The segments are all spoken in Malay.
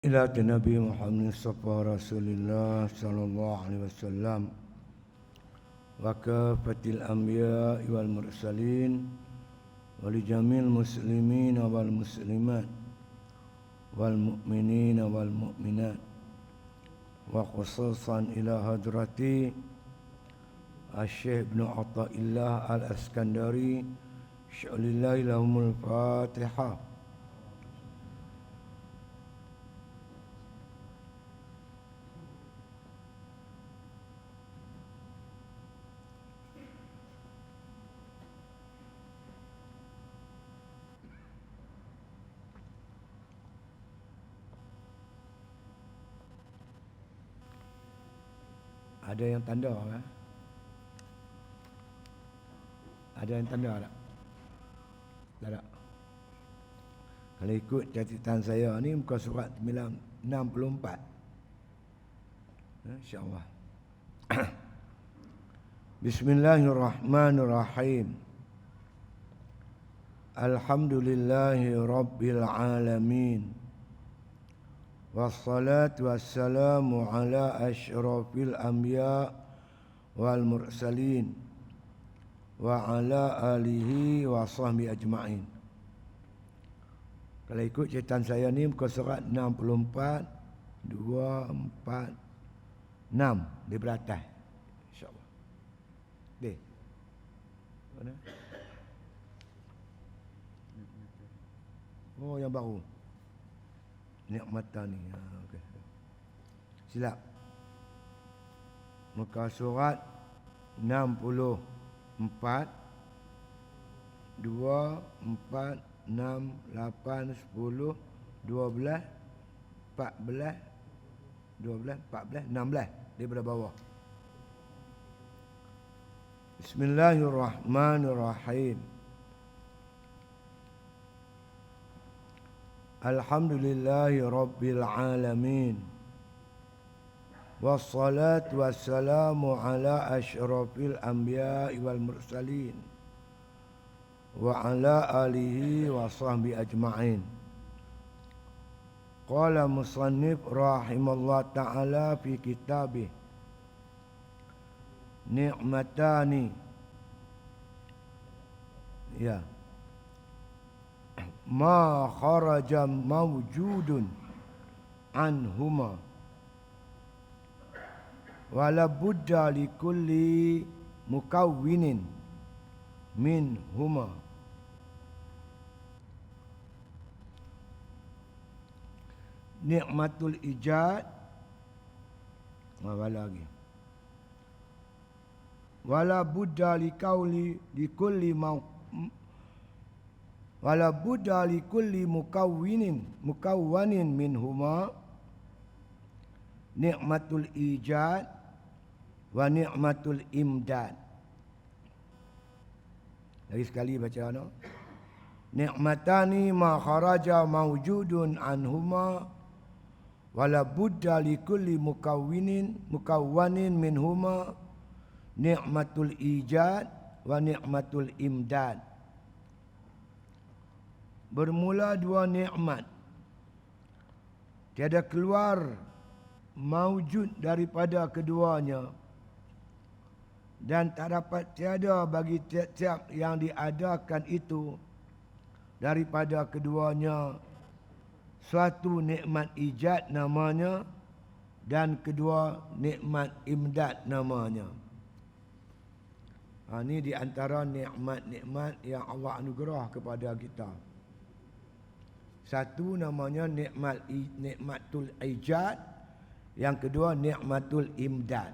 إلى النبي محمد صلى رسول الله صلى الله عليه وسلم وكافة الأنبياء والمرسلين ولجميع المسلمين والمسلمات والمؤمنين والمؤمنات وخصوصا إلى حضرتي الشيخ ابن عطاء الله الأسكندري شأن الله لهم الفاتحة. Ada yang tanda kan? Ada yang tanda tak? Tak ada. Kalau ikut catatan saya ni muka surat 64. InsyaAllah. Bismillahirrahmanirrahim. Alhamdulillahi Rabbil Alamin. Wassalatu wassalamu ala asyrafil anbiya wal mursalin wa ala alihi wa sahbihi ajma'in. Kalau ikut catatan saya ni muka surat 64 2 4 6 di beratas insya-Allah. Deh. Mana? Oh yang baru. Nikmatan ni. Okay. Silap. Muka surat 64 2 4 6 8 10 12 14 16 daripada bawah. Bismillahirrahmanirrahim. Alhamdulillahi Rabbil Alamin. Wassalatu wassalamu ala asyrafil anbiya'i wal mursalin wa ala alihi wa sahbihi ajma'in. Qala musannif rahimallahu ta'ala fi kitabih ni'matani. Ya. Ma kharaja mawjudun anhuma wala budda li kulli mukawwinin min huma. Nikmatul ijad apa lagi? Wala budda li kauli li kulli wala budda li kulli mukawwanin min huma nikmatul ijad wa nikmatul imdad. Lagi sekali baca no. Nikmatani ma kharaja mawjudun anhuma wala budda li kulli mukawwanin min huma nikmatul ijad wa nikmatul imdad. Bermula dua nikmat, tiada keluar maujud daripada keduanya, dan tak dapat tiada bagi tiap-tiap yang diadakan itu daripada keduanya suatu nikmat ijad namanya, dan kedua nikmat imdad namanya. Ini di antara nikmat-nikmat yang Allah anugerah kepada kita. Satu namanya nikmatul ijad, yang kedua nikmatul imdad.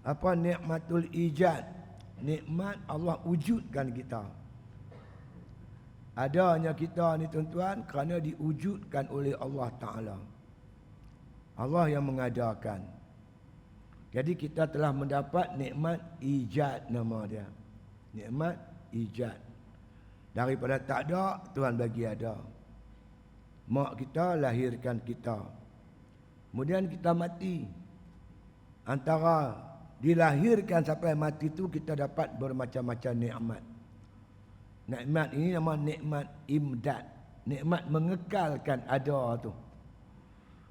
Apa nikmatul ijad? Nikmat Allah wujudkan kita. Adanya kita ni tuan-tuan kerana diwujudkan oleh Allah Ta'ala. Allah yang mengadakan. Jadi kita telah mendapat nikmat ijad nama dia. Nikmat ijad. Daripada tak ada, Tuhan bagi ada. Mak kita lahirkan kita. Kemudian kita mati. Antara dilahirkan sampai mati tu kita dapat bermacam-macam nikmat. Nikmat ini nama nikmat imdad. nikmat mengekalkan ada tu.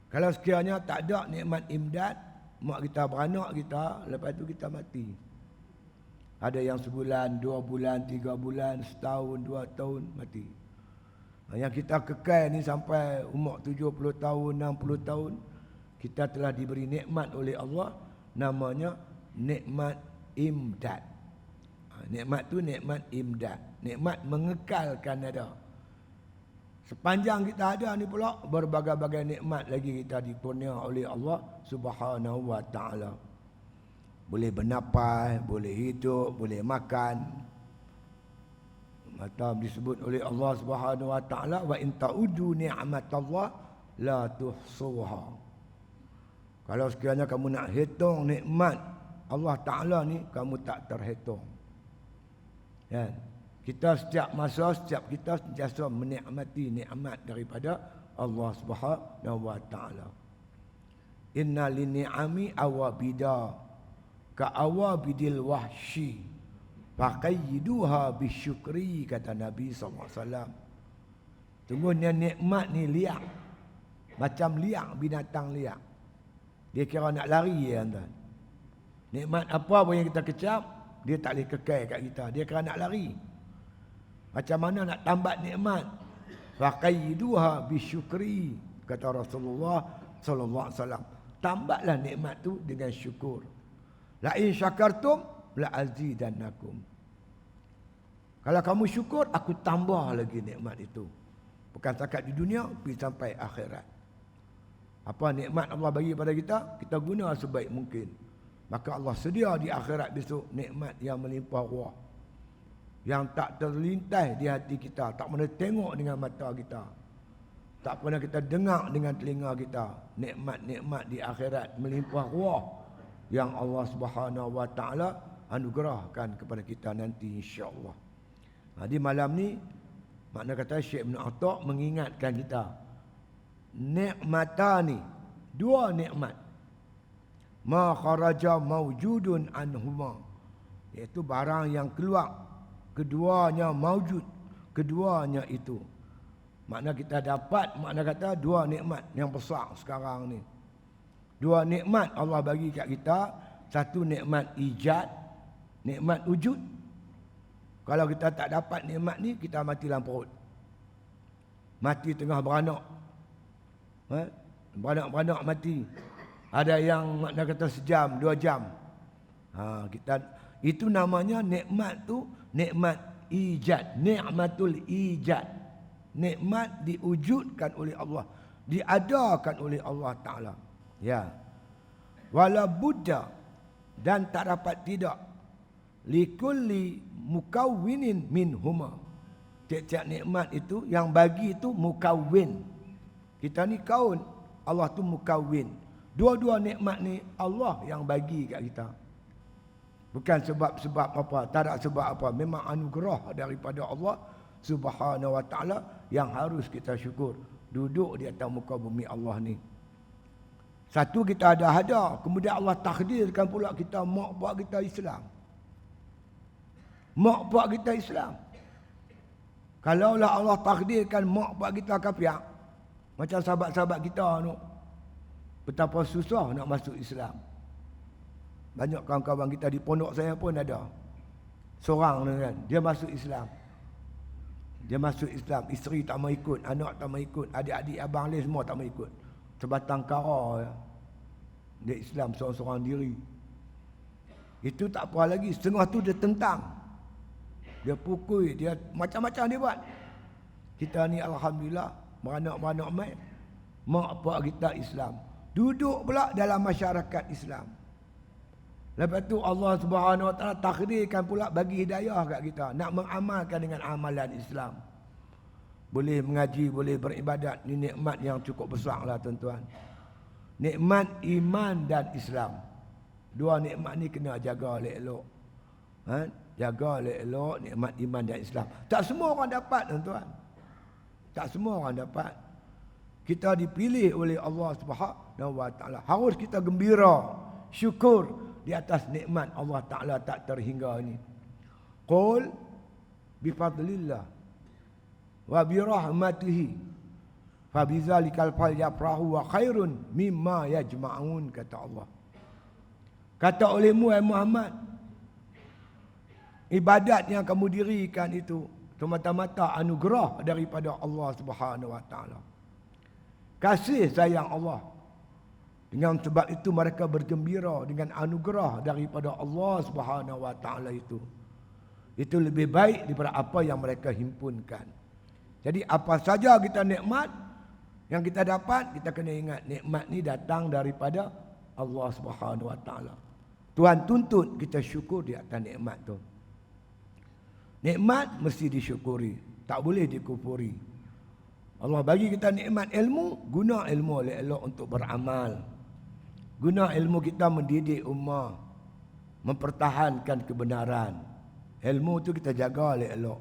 Kalau sekiranya tak ada nikmat imdad, mak kita beranak kita, lepas tu kita mati. Ada yang sebulan, 2 bulan, 3 bulan, setahun, 2 tahun mati. Yang kita kekal ni sampai umur 70 tahun, 60 tahun, kita telah diberi nikmat oleh Allah, namanya nikmat imdad. Nikmat tu nikmat imdad, nikmat mengekalkan ada. Sepanjang kita ada ni pula, berbagai-bagai nikmat lagi kita dikurnia oleh Allah Subhanahu wa taala. Boleh bernapas, boleh hidup, boleh makan. Maka disebut oleh Allah Subhanahu wa taala, wa in ta'udu ni'matallah la tuhsuha. Kalau sekiranya kamu nak hitung nikmat Allah Taala ni, kamu tak terhitung. Kan? Kita setiap masa, setiap kita sentiasa menikmati nikmat daripada Allah Subhanahu wa taala. Inna lini'ami awabida ka awabidil wahshi faqayyiduha bisyukri, kata Nabi SAW. Sungguhnya nikmat ni liak, macam liak, binatang liak. Dia kira nak lari ya tuan. Nikmat apa pun yang kita kecap, dia tak boleh kekal kat kita. Dia kira nak lari. Macam mana nak tambat nikmat? Faqayyiduha bisyukri, kata Rasulullah sallallahu alaihi wasallam. Tambatlah nikmat tu dengan syukur. La in syakartum la azidannakum. Kalau kamu syukur, aku tambah lagi nikmat itu. Bukan setakat di dunia, pergi sampai akhirat. Apa nikmat Allah bagi pada kita, kita guna sebaik mungkin. Maka Allah sedia di akhirat besok nikmat yang melimpah ruah, yang tak terlintas di hati kita, tak pernah tengok dengan mata kita, tak pernah kita dengar dengan telinga kita. Nikmat-nikmat di akhirat melimpah ruah yang Allah Subhanahu wa taala anugerahkan kepada kita nanti insya-Allah. Di malam ni, makna kata Syekh Ibn Atta' mengingatkan kita, nikmatani, dua nikmat, ma kharaja mawjudun anhuma, iaitu barang yang keluar, keduanya maujud, keduanya itu. Makna kita dapat, makna kata dua nikmat yang besar sekarang ni. Dua nikmat Allah bagi kat kita, satu nikmat ijad, nikmat wujud. Kalau kita tak dapat nikmat ni, kita mati dalam perut, mati tengah beranak. Beranak-beranak mati. Ada yang makna kata sejam, 2 jam. Kita itu namanya nikmat tu, nikmat ijad, nikmatul ijad. Nikmat diwujudkan oleh Allah, diadakan oleh Allah Taala. Ya. Wala budda, dan tak dapat tidak, likulli mukawwinin minhuma. Tiap-tiap nikmat itu yang bagi itu mukawwin. Kita ni kaun, Allah tu mukawwin. Dua-dua nikmat ni Allah yang bagi kat kita. Bukan sebab-sebab apa, tak ada sebab apa. Memang anugerah daripada Allah Subhanahu wa taala yang harus kita syukur. Duduk di atas muka bumi Allah ni. Satu kita ada, kemudian Allah takdirkan pula kita mak pak kita Islam. Mak pak kita Islam. Kalaulah Allah takdirkan mak pak kita kafir, macam sahabat-sahabat kita tu, betapa susah nak masuk Islam. Banyak kawan-kawan kita di pondok saya pun ada seorang kan, dia masuk Islam. Dia masuk Islam, isteri tak mau ikut, anak tak mau ikut, adik-adik abang lain semua tak mau ikut. Sebatang kara ya. Dia Islam seorang-seorang diri. Itu tak apa lagi, setengah tu dia tentang, dia pukul, dia macam-macam dia buat. Kita ni alhamdulillah beranak-beranak mai, mak pak kita Islam, duduk pula dalam masyarakat Islam. Lepas tu Allah Subhanahu wa taala takdirkan pula bagi hidayah kat kita nak mengamalkan dengan amalan Islam. Boleh mengaji, boleh beribadat. Ini nikmat yang cukup besar lah tuan-tuan. Nikmat iman dan Islam. Dua nikmat ni kena jaga elok-elok. Jaga elok-elok nikmat iman dan Islam. Tak semua orang dapat tuan-tuan. Tak semua orang dapat. Kita dipilih oleh Allah Subhanahu wa taala. Harus kita gembira, syukur di atas nikmat Allah Taala tak terhingga ini. Qul bi fadlillah wa bi rahmatihi fa bizalikal falyafrahu wa khairun mimma yajma'un, kata Allah. Kata olehmu ai Muhammad, ibadat yang kamu dirikan itu semata-mata anugerah daripada Allah Subhanahu wa taala. Kasih sayang Allah. Dengan sebab itu mereka bergembira dengan anugerah daripada Allah Subhanahu wa taala itu. Itu lebih baik daripada apa yang mereka himpunkan. Jadi apa saja kita nikmat yang kita dapat, kita kena ingat nikmat ni datang daripada Allah Subhanahu wa taala. Tuhan tuntut kita syukur di atas nikmat tu. Nikmat mesti disyukuri, tak boleh dikufuri. Allah bagi kita nikmat ilmu, guna ilmu elok-elok untuk beramal. Guna ilmu kita mendidik ummah, mempertahankan kebenaran. Ilmu tu kita jaga elok-elok.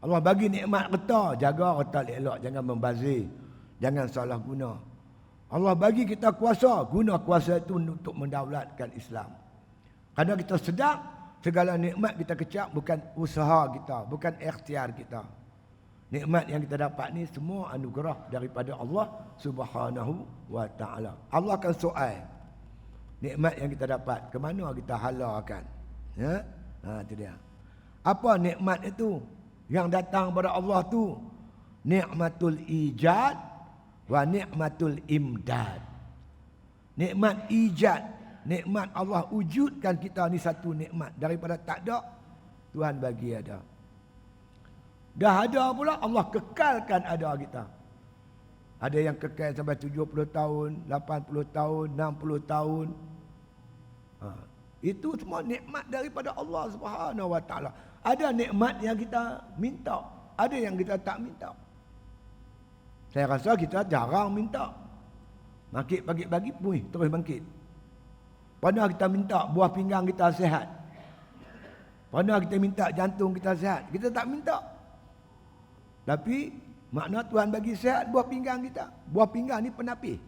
Allah bagi nikmat harta, jaga harta elok, jangan membazir, jangan salah guna. Allah bagi kita kuasa, guna kuasa itu untuk mendaulatkan Islam. Kerana kita sedar segala nikmat kita kecap bukan usaha kita, bukan ikhtiar kita. Nikmat yang kita dapat ni semua anugerah daripada Allah Subhanahu wa taala. Allah akan soal nikmat yang kita dapat, ke mana kita halalkan? Ya? Itu dia. Apa nikmat itu yang datang pada Allah tu? Nikmatul ijad wa nikmatul imdad. Nikmat ijad, nikmat Allah wujudkan kita ni satu nikmat. Daripada tak ada, Tuhan bagi ada. Dah ada pula, Allah kekalkan ada kita. Ada yang kekal sampai 70 tahun, 80 tahun, 60 tahun. Itu semua nikmat daripada Allah Subhanahu wa taala. Ada nikmat yang kita minta, ada yang kita tak minta. Saya rasa kita jarang minta. Bangkit pagi-pagi, terus bangkit. Pernah kita minta buah pinggang kita sihat. Pernah kita minta jantung kita sihat. Kita tak minta. Tapi makna Tuhan bagi sihat buah pinggang kita. Buah pinggang ni penapis.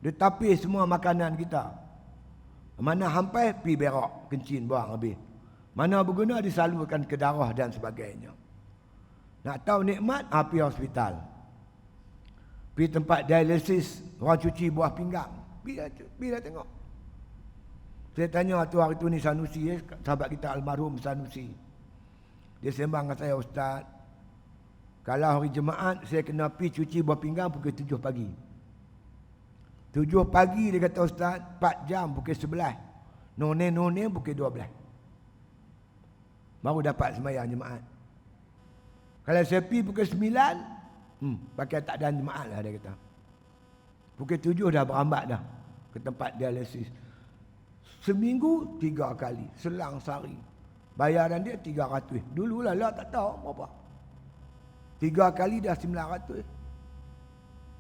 Dia tapis semua makanan kita. Mana hampai, pi berak, kencing, buang habis. Mana berguna, disalurkan ke darah dan sebagainya. Nak tahu nikmat, pi hospital. Pi tempat dialisis, orang cuci buah pinggang. Pi dah tengok. Saya tanya tu hari tu ni Sanusi, sahabat kita almarhum Sanusi. Dia sembang dengan saya, Ustaz, kalau hari Jumaat saya kena pergi cuci buah pinggang pukul 7 pagi. 7 pagi dia kata, Ustaz, 4 jam pukul 11. None pukul 12. Baru dapat sembahyang Jumaat. Kalau saya pergi pukul 9, pakai tak ada Jumaat lah dia kata. Pukul 7 dah berambat dah ke tempat dialisis. Seminggu 3 kali, selang sehari. Bayaran dia 300. Dululah tak tahu berapa. 3 kali dah 900.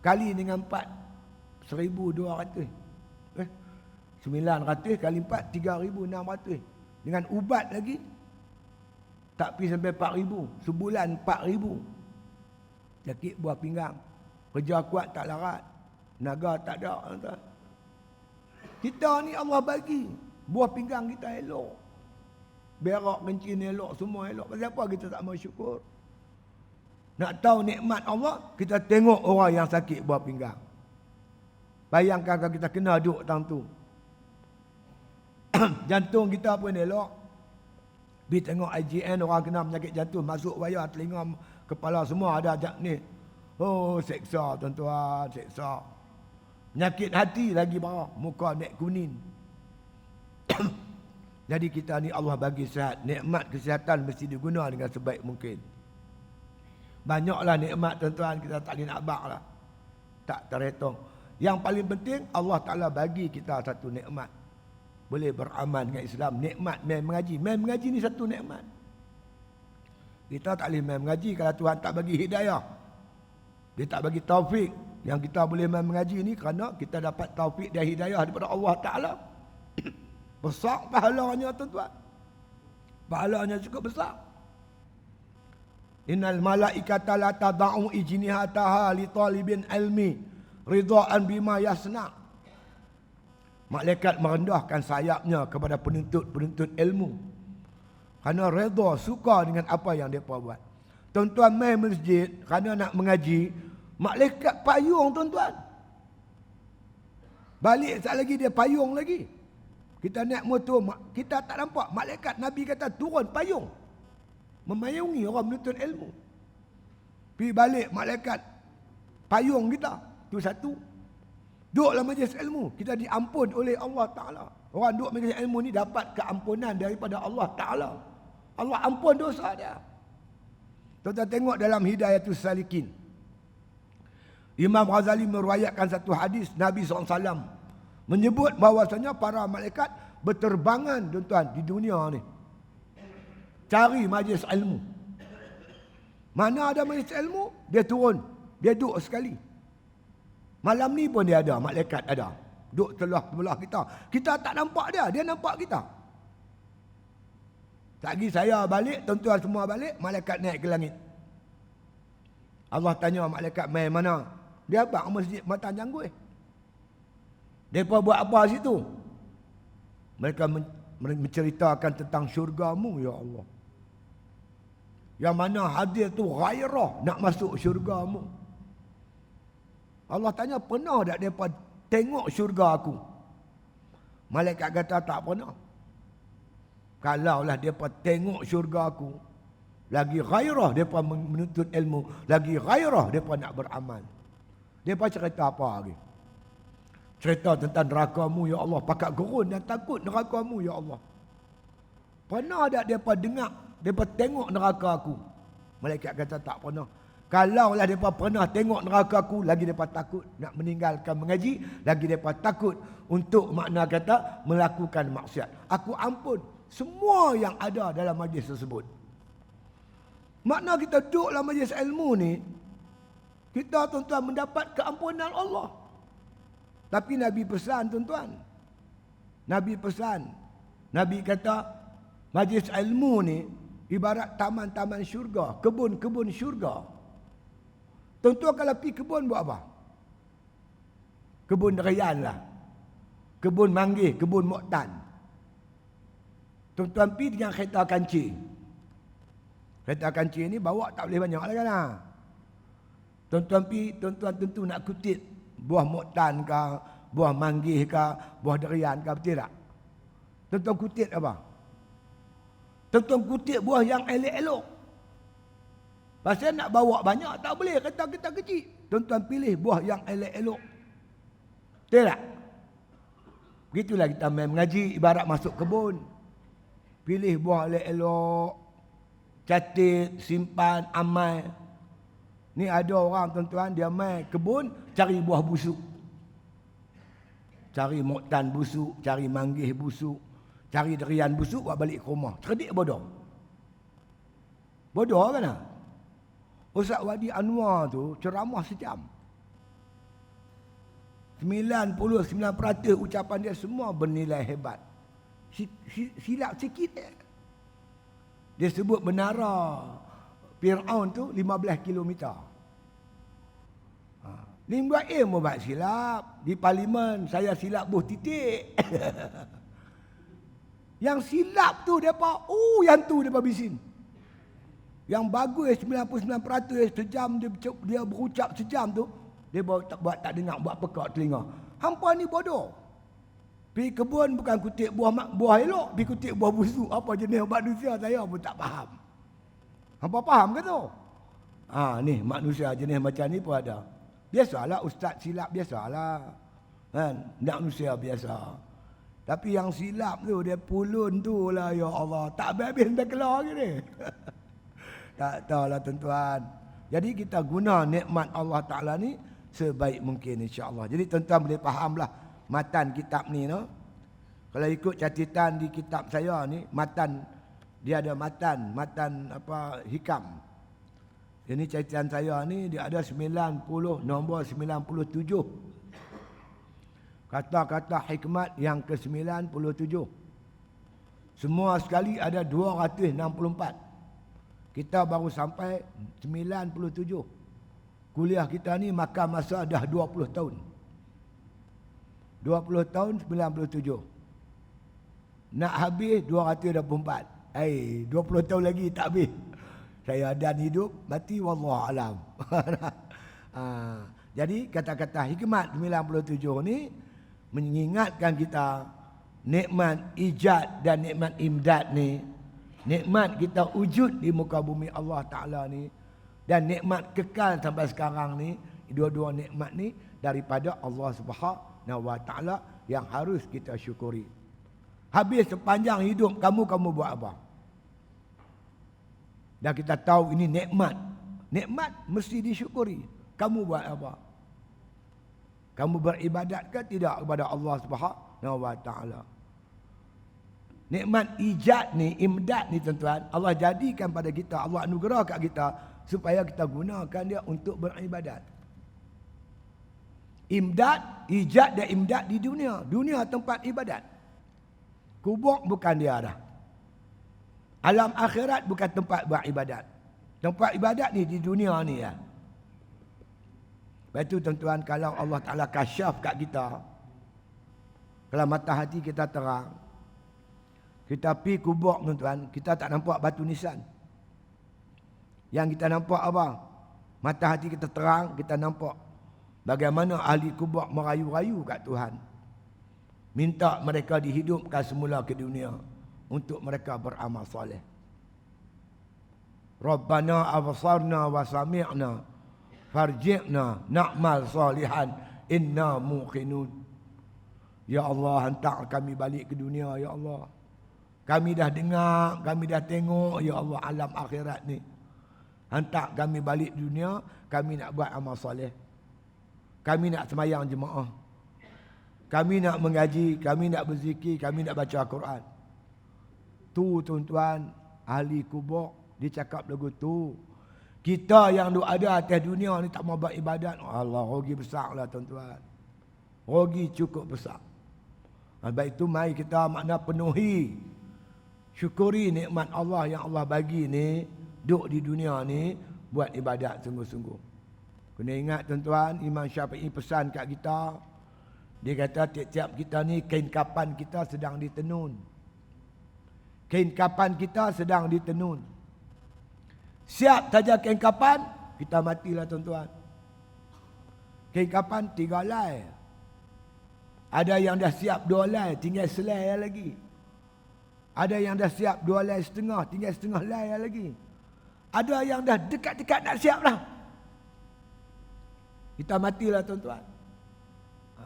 Kali dengan 4, 1,200. 900 kali 4, 3,600. Dengan ubat lagi, tak pergi sampai 4,000. Sebulan 4,000. Sakit buah pinggang. Kerja kuat tak larat. Naga tak ada. Kita ni Allah bagi. Buah pinggang kita elok. Berak kencing elok, semua elok. Pasal apa kita tak mau syukur? Nak tahu nikmat Allah, kita tengok orang yang sakit buah pinggang. Bayangkan kalau kita kena duduk tang tu. Jantung kita pun elok. Pergi tengok IGN, orang kena penyakit jantung, masuk wayar telinga, kepala semua ada ni. Oh, seksa tuan-tuan, seksa. Penyakit hati lagi bawah, muka nek kuning. Jadi kita ni Allah bagi sihat. Nikmat kesihatan mesti diguna dengan sebaik mungkin. Banyaklah nikmat tuan-tuan, kita tak boleh nak abang lah. Tak terhitung. Yang paling penting Allah Ta'ala bagi kita satu nikmat. Boleh beramal dengan Islam. Nikmat main mengaji. Main mengaji ni satu nikmat. Kita tak boleh main mengaji kalau Tuhan tak bagi hidayah. Dia tak bagi taufik. Yang kita boleh main mengaji ni kerana kita dapat taufik dan hidayah daripada Allah Ta'ala. Besar pahalanya tuan-tuan. Pahalanya cukup besar. Innal malaikata la tada'u ijnihataha li talibin ilmi ridhaan bima yasna. Malaikat merendahkan sayapnya kepada penuntut-penuntut ilmu. Kerana redha, suka dengan apa yang mereka buat. Tuan-tuan main masjid kerana nak mengaji, malaikat payung tuan-tuan. Balik sekali lagi dia payung lagi. Kita naik motor, kita tak nampak. Malaikat Nabi kata turun payung. Memayungi orang menuntut ilmu. Pergi balik malaikat payung kita. Itu satu. Duduk dalam majlis ilmu, kita diampun oleh Allah Ta'ala. Orang duduk majlis ilmu ni dapat keampunan daripada Allah Ta'ala. Allah ampun dosa dia. Tuan-tuan tengok dalam Hidayatus Salikin. Imam Ghazali meruayatkan satu hadis Nabi SAW menyebut bahawasanya para malaikat berterbangan tuan-tuan di dunia ni. Cari majlis ilmu. Mana ada majlis ilmu, dia turun. Dia duduk sekali. Malam ni pun dia ada, malaikat ada. Duduk telah kita. Kita tak nampak dia, dia nampak kita. Lagi saya balik, tuan-tuan semua balik, malaikat naik ke langit. Allah tanya malaikat main mana? Dia abang masjid Matan Janggut. Mereka buat apa situ? Mereka menceritakan tentang syurgamu, ya Allah. Yang mana hadir tu ghairah nak masuk syurgamu. Allah tanya, pernah tak mereka tengok syurga aku? Malaikat kata tak pernah. Kalaulah mereka tengok syurga aku, lagi ghairah mereka menuntut ilmu, lagi ghairah mereka nak beramal. Mereka cerita apa lagi? Cerita tentang nerakamu, ya Allah. Pakat gerun dan takut nerakamu, ya Allah. Pernah tak mereka dengar, mereka tengok neraka aku? Malaikat kata tak pernah. Kalaulah mereka pernah tengok neraka aku, lagi mereka takut nak meninggalkan mengaji, lagi mereka takut untuk makna kata melakukan maksiat. Aku ampun semua yang ada dalam majlis tersebut. Makna kita duduk dalam majlis ilmu ni, kita tuan-tuan mendapat keampunan Allah. Tapi Nabi pesan tuan-tuan. Nabi pesan. Nabi kata majlis ilmu ni ibarat taman-taman syurga, kebun-kebun syurga. Tuan-tuan kalau pergi kebun buat apa? Kebun durian lah. Kebun manggis, kebun moktan. Tuan-tuan pergi dengan kereta kancing. Kereta kancing ni bawa tak boleh banyak lah kan. Tuan-tuan pergi, tuan-tuan tentu nak kutip buah moktan ke, buah manggis ke, buah durian ke, betul tak? Tuan-tuan kutip apa? Tuan-tuan kutip buah yang elok-elok. Pasal nak bawa banyak tak boleh, kereta kita kecil. Tuan-tuan pilih buah yang elok-elok. Betul tak? Begitulah kita main mengaji, ibarat masuk kebun. Pilih buah elok-elok, catat, simpan, amal. Ni ada orang tuan-tuan, dia main kebun, cari buah busuk. Cari moktan busuk, cari manggis busuk, cari durian busuk, buat balik ke rumah. Cerdik bodoh. Bodoh kan? Ustaz Wadi Anwar tu ceramah sejam. 99% ucapan dia semua bernilai hebat. Silap sikit dia. Dia sebut menara Fir'aun tu 15 km. Limba mau buat silap. Di parlimen saya silap buh titik. Yang silap tu depa, yang tu depa bisin. Yang bagus 99% sejam dia berucap sejam tu, dia buat tak dengar, buat pekak telinga. Hampa ni bodoh. Pergi kebun bukan kutip buah elok, pergi kutip buah busuk. Apa jenis manusia saya pun tak faham. Hampa faham ke tu? Ni manusia jenis macam ni pun ada. Biasalah ustaz silap, biasalah. Kan? Manusia biasa. Tapi yang silap tu, dia pulun tu lah, ya Allah. Tak habis-habis sampai keluar lagi ni. Tak tahulah tuan-tuan. Jadi kita guna nikmat Allah Ta'ala ni sebaik mungkin insya-Allah. Jadi tuan-tuan boleh fahamlah matan kitab ni, no? Kalau ikut catatan di kitab saya ni, matan dia ada matan apa hikam. Ini catatan saya ni dia ada 90, nombor 97. Kata-kata hikmat yang ke-97. Semua sekali ada 264. Kita baru sampai 97. Kuliah kita ni makan masa dah 20 tahun. 20 tahun 97. Nak habis 224. 20 tahun lagi tak habis. Saya dan hidup, mati wallahu alam. Jadi kata-kata hikmat 97 ni mengingatkan kita nikmat ijad dan nikmat imdad ni, nikmat kita wujud di muka bumi Allah Ta'ala ni, dan nikmat kekal sampai sekarang ni, dua-dua nikmat ni daripada Allah Subhanahu Wa Ta'ala yang harus kita syukuri. Habis sepanjang hidup kamu buat apa? Dan kita tahu ini nikmat. Nikmat mesti disyukuri. Kamu buat apa? Kamu beribadat ke tidak kepada Allah Subhanahu Wa Ta'ala? Nikmat ijad ni, imdad ni tuan-tuan, Allah jadikan pada kita, Allah anugerah kat kita supaya kita gunakan dia untuk beribadat. Imdad, ijad dan imdad di dunia. Dunia tempat ibadat. Kubur bukan dia dah. Alam akhirat bukan tempat beribadat. Tempat ibadat ni di dunia ni ya. Lepas tu tuan-tuan, kalau Allah Ta'ala kasyaf kat kita, kalau mata hati kita terang, kita pergi kubur tuan-tuan, kita tak nampak batu nisan. Yang kita nampak apa? Mata hati kita terang, kita nampak bagaimana ahli kubur merayu-rayu kat Tuhan. Minta mereka dihidupkan semula ke dunia untuk mereka beramal soleh. Rabbana absarna wa sami'na farji'na na'mal salihan inna muqinun. Ya Allah, hantar kami balik ke dunia ya Allah. Kami dah dengar, kami dah tengok ya Allah alam akhirat ni. Hantar kami balik dunia, kami nak buat amal soleh. Kami nak semayang jemaah. Kami nak mengaji, kami nak berzikir, kami nak baca Al-Quran. Tu tuan-tuan, ahli kubur dia cakap lagu tu. Kita yang duk ada atas dunia ni tak mau buat ibadat. Allah, rugi besarlah tuan-tuan. Rugi cukup besar. Sebab itu mari kita makna penuhi, syukuri nikmat Allah yang Allah bagi ni, duk di dunia ni buat ibadat sungguh-sungguh. Kena ingat tuan-tuan, Imam Syafi'i pesan kat kita. Dia kata tiap-tiap kita ni kain kapan kita sedang ditenun. Kain kapan kita sedang ditenun. Siap saja kain kapan, kita matilah tuan-tuan. Kain kapan 3 helai. Ada yang dah siap 2 helai, tinggal selai lagi. Ada yang dah siap 2 helai setengah, tinggal setengah helai lagi. Ada yang dah dekat-dekat nak siap dah. Kita matilah tuan-tuan.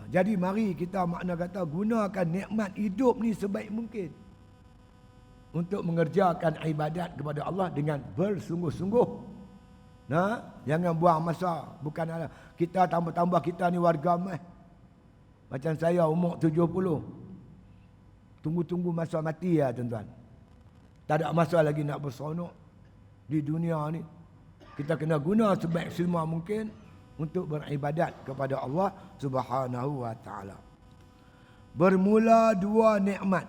Jadi mari kita makna kata gunakan nikmat hidup ni sebaik mungkin untuk mengerjakan ibadat kepada Allah dengan bersungguh-sungguh. Nah, jangan buang masa. Bukan ada kita tambah-tambah kita ni warga mah. Macam saya umur 70. Tunggu-tunggu masa mati ya tuan-tuan. Tak ada masa lagi nak berseronok di dunia ni. Kita kena guna sebaik semua mungkin untuk beribadat kepada Allah Subhanahu Wa Ta'ala. Bermula 2 nikmat.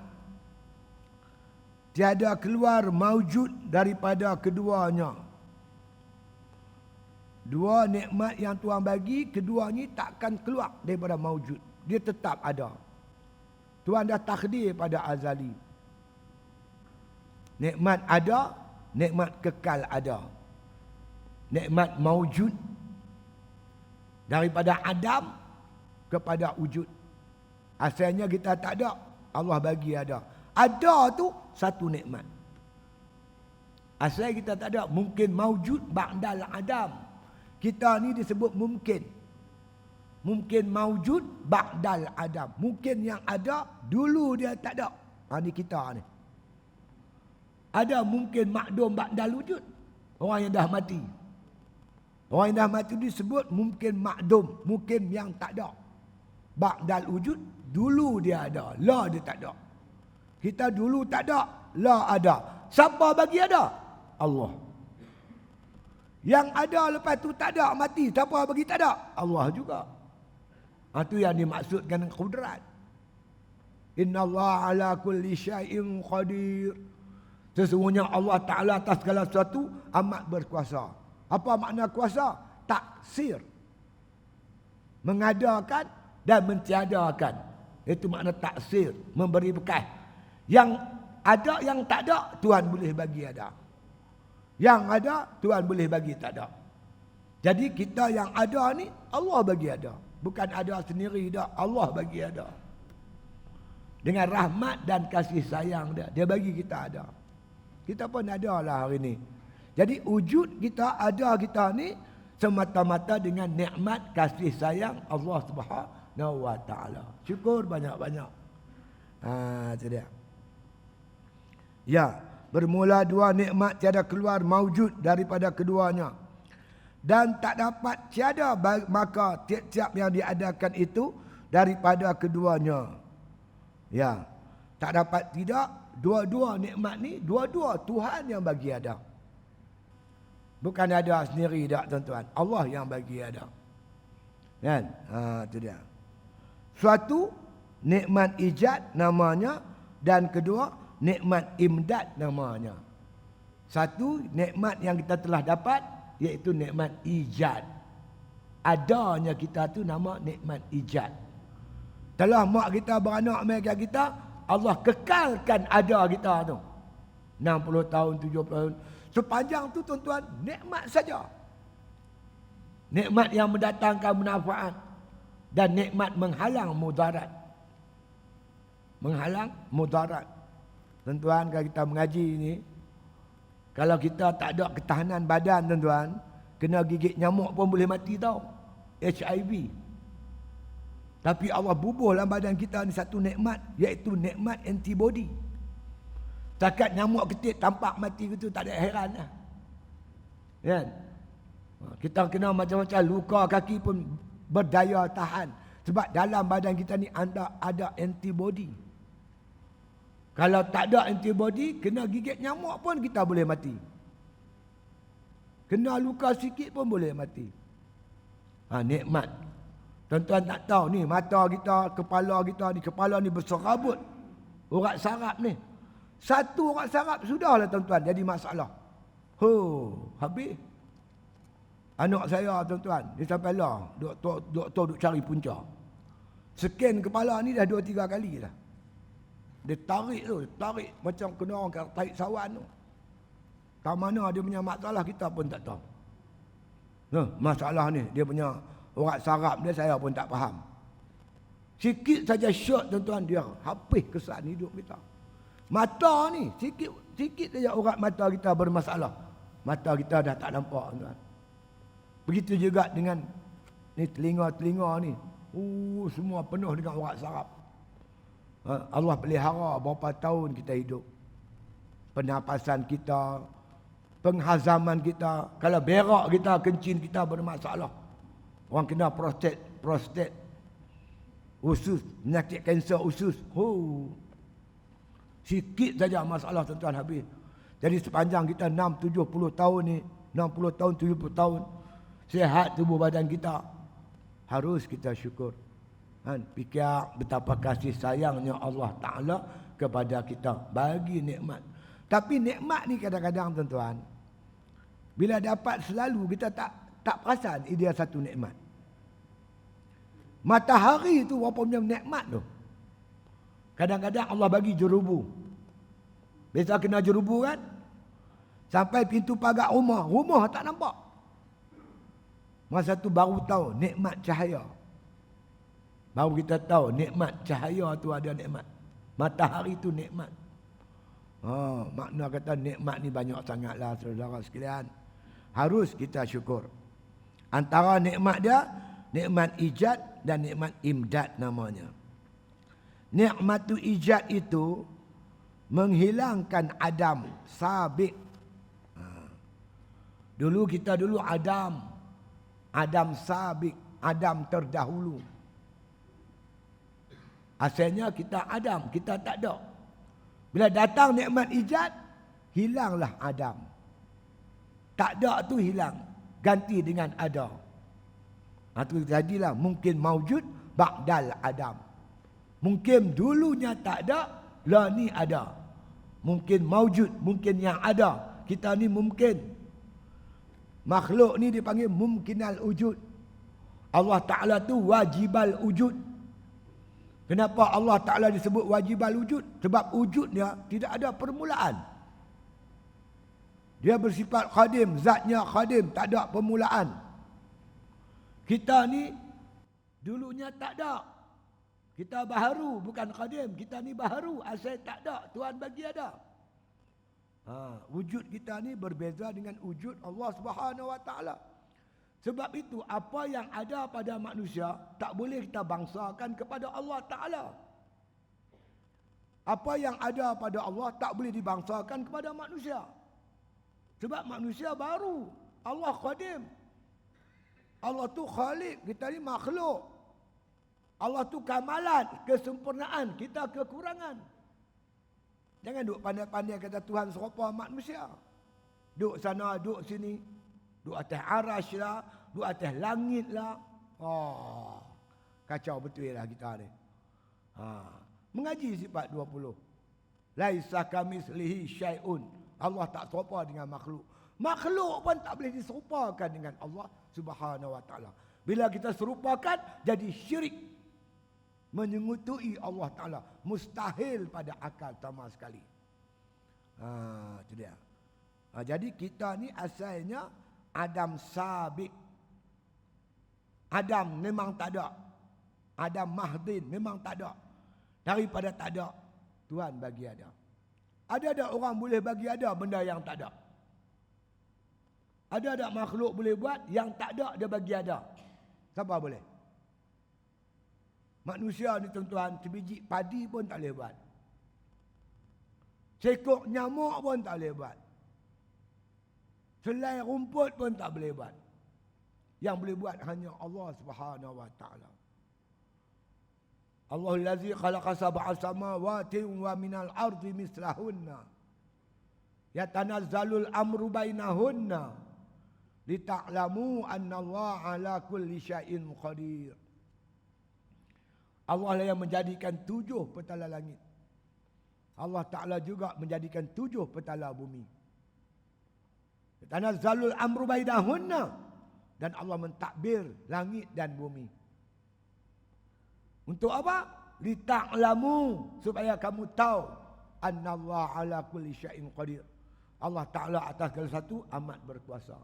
Tiada keluar maujud daripada keduanya. 2 nikmat yang Tuhan bagi, keduanya takkan keluar daripada maujud. Dia tetap ada. Tuhan dah takdir pada azali. Nikmat ada, nikmat kekal ada. Nikmat maujud daripada Adam kepada wujud. Asalnya kita tak ada, Allah bagi ada. Ada tu satu nikmat. Asal kita tak ada, mungkin maujud ba'dal Adam. Kita ni disebut mungkin. Mungkin maujud ba'dal Adam. Mungkin yang ada dulu dia tak ada. Ni kita ni. Ada mungkin makdum ba'dal wujud. Orang yang dah mati. Orang yang dah mati disebut mungkin makdum, mungkin yang tak ada. Ba'dal wujud, dulu dia ada, la dia tak ada. Kita dulu tak ada, la ada. Siapa bagi ada? Allah. Yang ada lepas tu tak ada, mati. Siapa bagi tak ada? Allah juga. Itu yang dimaksudkan qudrat. Inna Allah ala kulli syai'in qadir. Sesungguhnya Allah Ta'ala atas segala sesuatu amat berkuasa. Apa makna kuasa? Taksir. Mengadakan dan mentiadakan. Itu makna taksir. Memberi bekas. Yang ada, yang tak ada, Tuhan boleh bagi ada. Yang ada Tuhan boleh bagi tak ada. Jadi kita yang ada ni Allah bagi ada. Bukan ada sendiri dah, Allah bagi ada. Dengan rahmat dan kasih sayang dia, dia bagi kita ada. Kita pun ada lah hari ni. Jadi wujud kita ada kita ni semata-mata dengan nikmat kasih sayang Allah Subhanahu wa taala. Syukur banyak-banyak. Itu dia. Ya, bermula dua nikmat tiada keluar maujud daripada keduanya. Dan tak dapat tiada maka tiap-tiap yang diadakan itu daripada keduanya. Ya, tak dapat tidak, dua-dua nikmat ni, dua-dua Tuhan yang bagi ada. Bukan ada sendiri tak tuan-tuan. Allah yang bagi ada. Kan? Itu dia. Suatu nikmat ijad namanya, dan kedua nikmat imdad namanya. Satu nikmat yang kita telah dapat iaitu nikmat ijad. Adanya kita tu nama nikmat ijad. Telah mak kita beranak mereka kita, Allah kekalkan ada kita tu. 60 tahun, 70 tahun. Sepanjang tu tuan-tuan, nikmat saja. Nikmat yang mendatangkan manfaat dan nikmat menghalang mudarat. Menghalang mudarat. Tuan-tuan, kalau kita mengaji ni, kalau kita tak ada ketahanan badan tuan-tuan, kena gigit nyamuk pun boleh mati tau. HIV. Tapi Allah bubuh dalam badan kita ni satu nikmat, iaitu nikmat antibody. Takat nyamuk ketik tampak mati gitu, tak ada heran lah. Kan? Kita kena macam-macam, luka kaki pun berdaya tahan. Sebab dalam badan kita ni ada antibody. Kalau tak ada antibody, kena gigit nyamuk pun kita boleh mati. Kena luka sikit pun boleh mati. Nikmat. Tuan-tuan tak tahu ni, mata kita, kepala ni berserabut. Urat saraf ni. Satu urat saraf sudahlah tuan-tuan jadi masalah. Habis. Anak saya tuan-tuan, dia sampai lah doktor duk cari punca. Scan kepala ni dah 2-3 kali dah. Dia tarik macam kena orang tarik sawan tu. Tak mana dia punya masalah kita pun tak tahu. Masalah ni dia punya urat saraf dia saya pun tak faham. Sikit saja shot tuan-tuan dia habis kesan hidup kita. Mata ni sikit saja urat mata kita bermasalah. Mata kita dah tak nampak tuan. Begitu juga dengan ni telinga ni. Semua penuh dengan urat saraf. Allah pelihara berapa tahun kita hidup. Pernafasan kita, penghazaman kita, kalau berak kita, kencing kita bermasalah. Orang kena prostat, usus, penyakit kanser usus. Sikit saja masalah tuan-tuan habis. Jadi sepanjang kita 60-70 tahun ni, 60 tahun, 70 tahun, sihat tubuh badan kita, harus kita syukur. Fikir betapa kasih sayangnya Allah Ta'ala kepada kita, bagi nikmat. Tapi nikmat ni kadang-kadang tuan-tuan, bila dapat selalu kita tak perasan dia satu nikmat. Matahari tu berapa punya nikmat tu. Kadang-kadang Allah bagi jerubu. Biasa kena jerubu kan? Sampai pintu pagar rumah tak nampak. Masa tu baru tahu nikmat cahaya. Baru kita tahu nikmat cahaya tu ada nikmat. Matahari tu nikmat. Makna kata nikmat ni banyak sangatlah saudara sekalian. Harus kita syukur. Antara nikmat dia, nikmat ijad dan nikmat imdad namanya. Nikmatu ijad itu menghilangkan Adam sabik. Dulu kita Adam sabik, Adam terdahulu. Asalnya kita Adam, kita tak ada. Bila datang nikmat ijad, hilanglah Adam. Tak ada tu hilang, ganti dengan ada. Itu jadilah mungkin maujud ba'dal Adam. Mungkin dulunya tak ada, lah ni ada. Mungkin maujud, mungkin yang ada. Kita ni mungkin. Makhluk ni dipanggil mumkinal wujud. Allah Ta'ala tu wajibal wujud. Kenapa Allah Ta'ala disebut wajibal wujud? Sebab wujudnya tidak ada permulaan. Dia bersifat khadim, zatnya khadim, tak ada permulaan. Kita ni dulunya tak ada. Kita baharu, bukan khadim. Kita ni baharu, asal tak ada, Tuhan bagi ada. Wujud kita ni berbeza dengan wujud Allah Subhanahu Wa Taala. Sebab itu apa yang ada pada manusia tak boleh kita bangsakan kepada Allah Taala. Apa yang ada pada Allah tak boleh dibangsakan kepada manusia. Sebab manusia baru, Allah qadim. Allah tu khalik, kita ni makhluk. Allah tu kamalan, kesempurnaan, kita kekurangan. Jangan duk pandai-pandai kata Tuhan serupa manusia. Duk sana, duk sini. Duk atas arasy lah, duk atas langit lah. Kacau betul lah kita ni. Mengaji sifat 20. Laisa kamitslihi syai'un. Allah tak serupa dengan makhluk. Makhluk pun tak boleh diserupakan dengan Allah Subhanahu Wa Taala. Bila kita serupakan, jadi syirik. Menyengutui Allah Taala. Mustahil pada akal sama sekali. Itu dia. Jadi kita ni asalnya Adam sabiq. Adam memang tak ada. Adam mahdin memang tak ada. Daripada tak ada, Tuhan bagi ada. Ada tak orang boleh bagi ada benda yang tak ada? Ada tak makhluk boleh buat yang tak ada dia bagi ada? Siapa boleh? Manusia ni tuan-tuan, sebiji padi pun tak boleh buat. Sekok nyamuk pun tak boleh buat. Selai rumput pun tak boleh buat. Yang boleh buat hanya Allah Subhanahu Wa Taala. Allahul ladzi khalaqa sab'a samawati wa minal ardi mislahunna. Yatanazzalul amru bainahunna lita'lamu annallaha ala kulli syai'in qadir. Allah lah yang menjadikan 7 petala langit. Allah Ta'ala juga menjadikan 7 petala bumi. Tanazzalul amru bainahunna, dan Allah mentadbir langit dan bumi. Untuk apa? Lita'lamu, supaya kamu tahu annallaha ala kulli syai'in qadir. Allah Ta'ala atas segala satu amat berkuasa.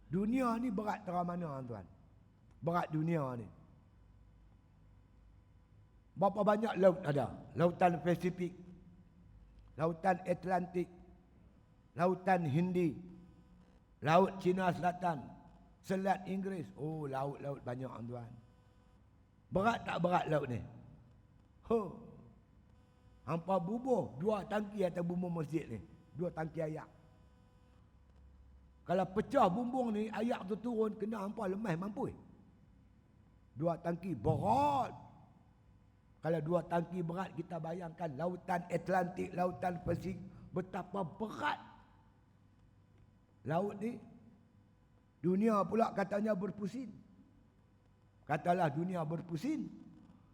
Dunia ni berat terang mana tuan? Berat dunia ni. Berapa banyak laut ada? Lautan Pasifik, Lautan Atlantik, Lautan Hindi, Laut Cina Selatan, Selat Inggeris. Laut-laut banyak tuan. Berat tak berat laut ni? Hampa bubuh 2 tangki atas bumbung masjid ni. 2 tangki ayak. Kalau pecah bumbung ni, ayak tu turun, kena hampa lemah mampu. 2 tangki berat. Kalau 2 tangki berat, kita bayangkan Lautan Atlantik, Lautan Pasifik, betapa berat laut ni. Dunia pula katanya berpusing. Katalah dunia berpusing.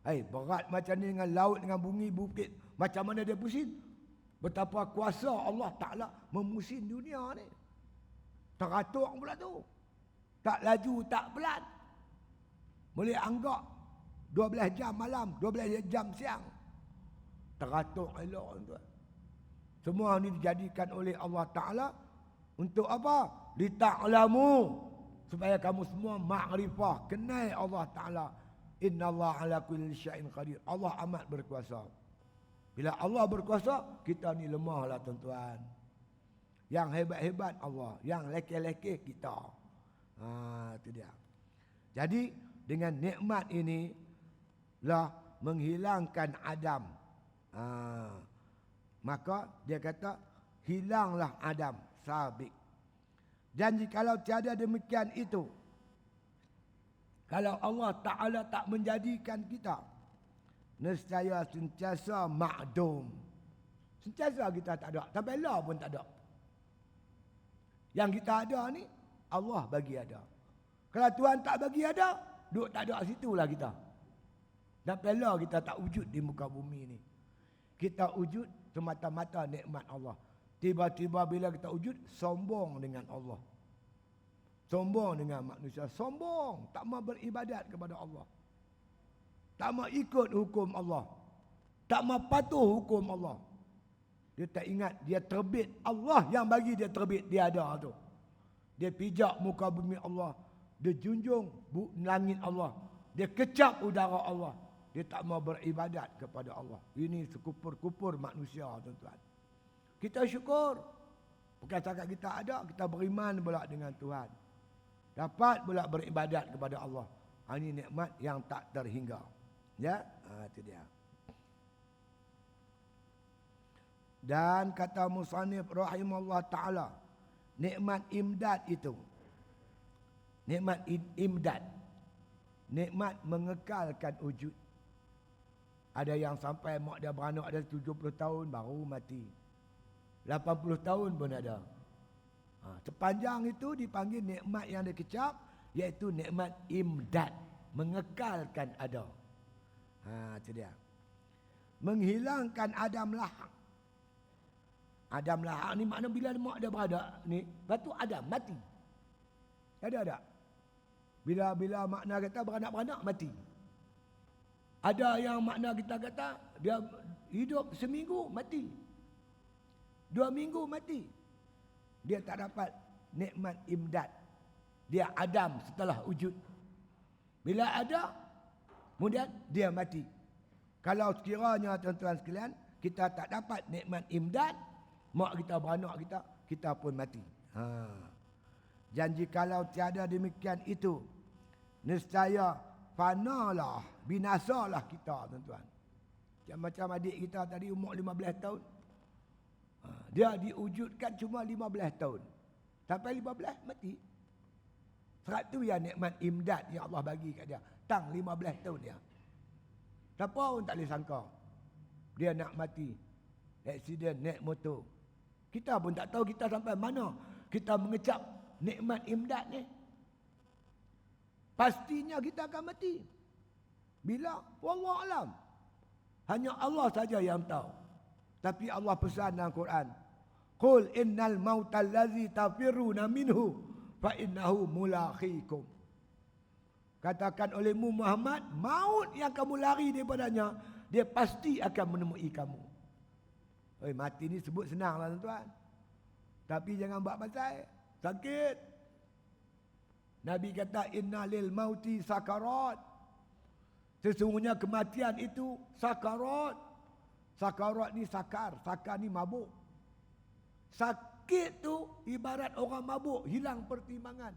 Berat macam ni dengan laut, dengan bumi, bukit. Macam mana dia pusing? Betapa kuasa Allah Ta'ala memusin dunia ni. Teratur pula tu. Tak laju, tak pelan. Boleh anggap 12 jam malam, 12 jam siang. Teratur elok tuan. Semua ni dijadikan oleh Allah Ta'ala untuk apa? Lita'lamu, supaya kamu semua makrifah, kenal Allah Ta'ala. Innallaha ala kulli syai'in qadir. Allah amat berkuasa. Bila Allah berkuasa, kita ni lemah lah tuan-tuan. Yang hebat-hebat Allah, yang lekeh-lekeh kita. Itu dia. Jadi dengan nikmat ini lah menghilangkan Adam. Maka dia kata hilanglah Adam sabiq. Dan jikalau tiada demikian itu, kalau Allah Ta'ala tak menjadikan kita, nescaya sentiasa ma'dum. Sentiasa kita tak ada. Sampai lah pun tak ada. Yang kita ada ni, Allah bagi ada. Kalau Tuhan tak bagi ada, duduk tak ada situlah kita. Sampai lah kita tak wujud di muka bumi ni. Kita wujud semata-mata nikmat Allah. Tiba-tiba bila kita wujud, sombong dengan Allah. Sombong dengan manusia. Sombong. Tak mau beribadat kepada Allah. Tak mau ikut hukum Allah. Tak mau patuh hukum Allah. Dia tak ingat dia terbit. Allah yang bagi dia terbit, dia ada tu. Dia pijak muka bumi Allah. Dia junjung langit Allah. Dia kecap udara Allah. Dia tak mau beribadat kepada Allah. Ini sekupur-kupur manusia, tuan-tuan. Kita syukur. Bukan cakap kita ada, kita beriman pula dengan Tuhan. Dapat pula beribadat kepada Allah. Ini nikmat yang tak terhingga. Ya, itu dia. Dan kata musannif rahimahullah ta'ala, nikmat imdad itu, nikmat imdad, nikmat mengekalkan wujud. Ada yang sampai mak dia beranak ada 70 tahun baru mati, 80 tahun pun ada. Sepanjang itu dipanggil nikmat yang dikecap, iaitu nikmat imdad, mengekalkan ada. Itu dia. Menghilangkan adam lahak. Adam lahak ni makna bila mak dia berada ni, lepas tu Adam mati. Ada. Bila makna kata beranak-beranak mati. Ada yang makna kita kata dia hidup seminggu mati. 2 minggu mati. Dia tak dapat nikmat imdad. Dia Adam setelah wujud. Bila ada, kemudian dia mati. Kalau sekiranya tuan-tuan sekalian, kita tak dapat nikmat imdad, mak kita beranak kita pun mati. Janji kalau tiada demikian itu, nescaya fanalah, binasalah kita, tuan-tuan. Macam adik kita tadi umur 15 tahun. Dia diwujudkan cuma 15 tahun. Sampai 15 mati. Sebab tu yang nikmat imdad yang Allah bagi kat dia. Tang 15 tahun dia. Siapa pun tak boleh sangka dia nak mati. Aksiden naik motor. Kita pun tak tahu kita sampai mana kita mengecap nikmat imdad ni. Pastinya kita akan mati. Bila? Wallahu alam. Hanya Allah saja yang tahu. Tapi Allah pesan dalam Quran, qul innal mautal ladzi tafiruna minhu fa innahu mulaqikum. Katakan olehmu Muhammad, maut yang kamu lari daripadanya, dia pasti akan menemui kamu. Mati ni sebut senanglah tuan-tuan. Tapi jangan buat pasal sakit. Nabi kata inna lil mauti sakarat. Sesungguhnya kematian itu sakarat. Sakarat ni sakar, sakar ni mabuk. Sakit tu ibarat orang mabuk, hilang pertimbangan.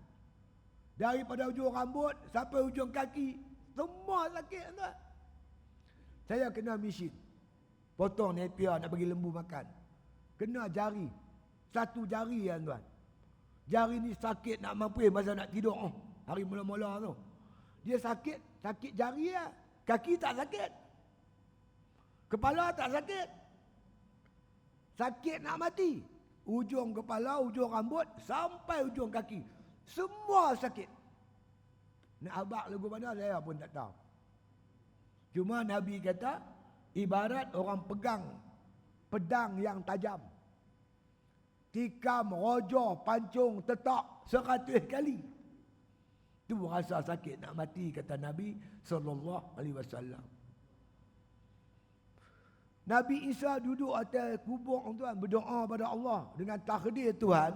Daripada ujung rambut sampai ujung kaki, semua sakit tuan. Saya kena mesin. Potong nepia nak bagi lembu makan. Kena jari. Satu jari ya tuan. Jari ni sakit nak mampus masa nak tidur. Hari mula-mula tu. Dia sakit, sakit jari lah. Kaki tak sakit. Kepala tak sakit. Sakit nak mati. Ujung kepala, ujung rambut, sampai ujung kaki. Semua sakit. Nak abak lagu mana saya pun tak tahu. Cuma Nabi kata, ibarat orang pegang pedang yang tajam. Tikam, rojoh, pancung, tetak 100 kali. Itu rasa sakit nak mati, kata Nabi SAW. Nabi Isa duduk atas kubur tuan, berdoa pada Allah. Dengan takdir Tuhan,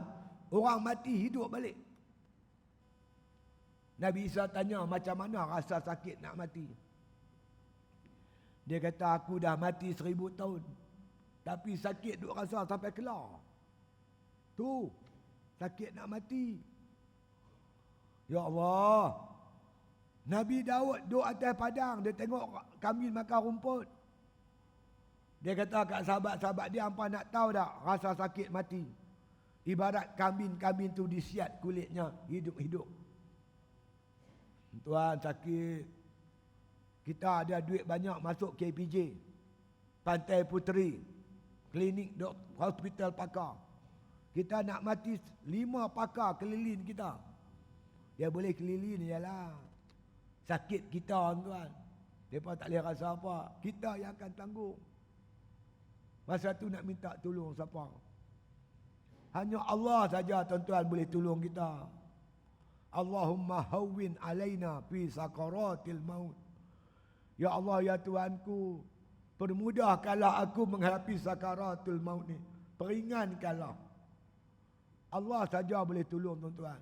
orang mati hidup balik. Nabi Isa tanya macam mana rasa sakit nak mati. Dia kata aku dah mati 1000 tahun. Tapi sakit duk rasa sampai kelar. Tu, sakit nak mati. Ya Allah. Nabi Daud duduk atas padang, dia tengok kambing makan rumput. Dia kata kat sahabat-sahabat dia, hampa nak tahu tak rasa sakit mati? Ibarat kambing-kambing tu disiat kulitnya, hidup-hidup. Tuan sakit. Kita ada duit banyak masuk KPJ, Pantai Puteri, klinik hospital pakar. Kita nak mati 5 pakar keliling kita. Dia boleh keliling ialah sakit kita tuan. Mereka tak boleh rasa apa. Kita yang akan tanggung. Masa tu nak minta tolong siapa? Hanya Allah saja tuan-tuan boleh tolong kita. Allahumma hawwin alaina fi sakaratil maut. Ya Allah, ya Tuhanku, Permudahkanlah aku menghadapi sakaratul maut ni. Peringankanlah. Allah saja boleh tolong tuan-tuan.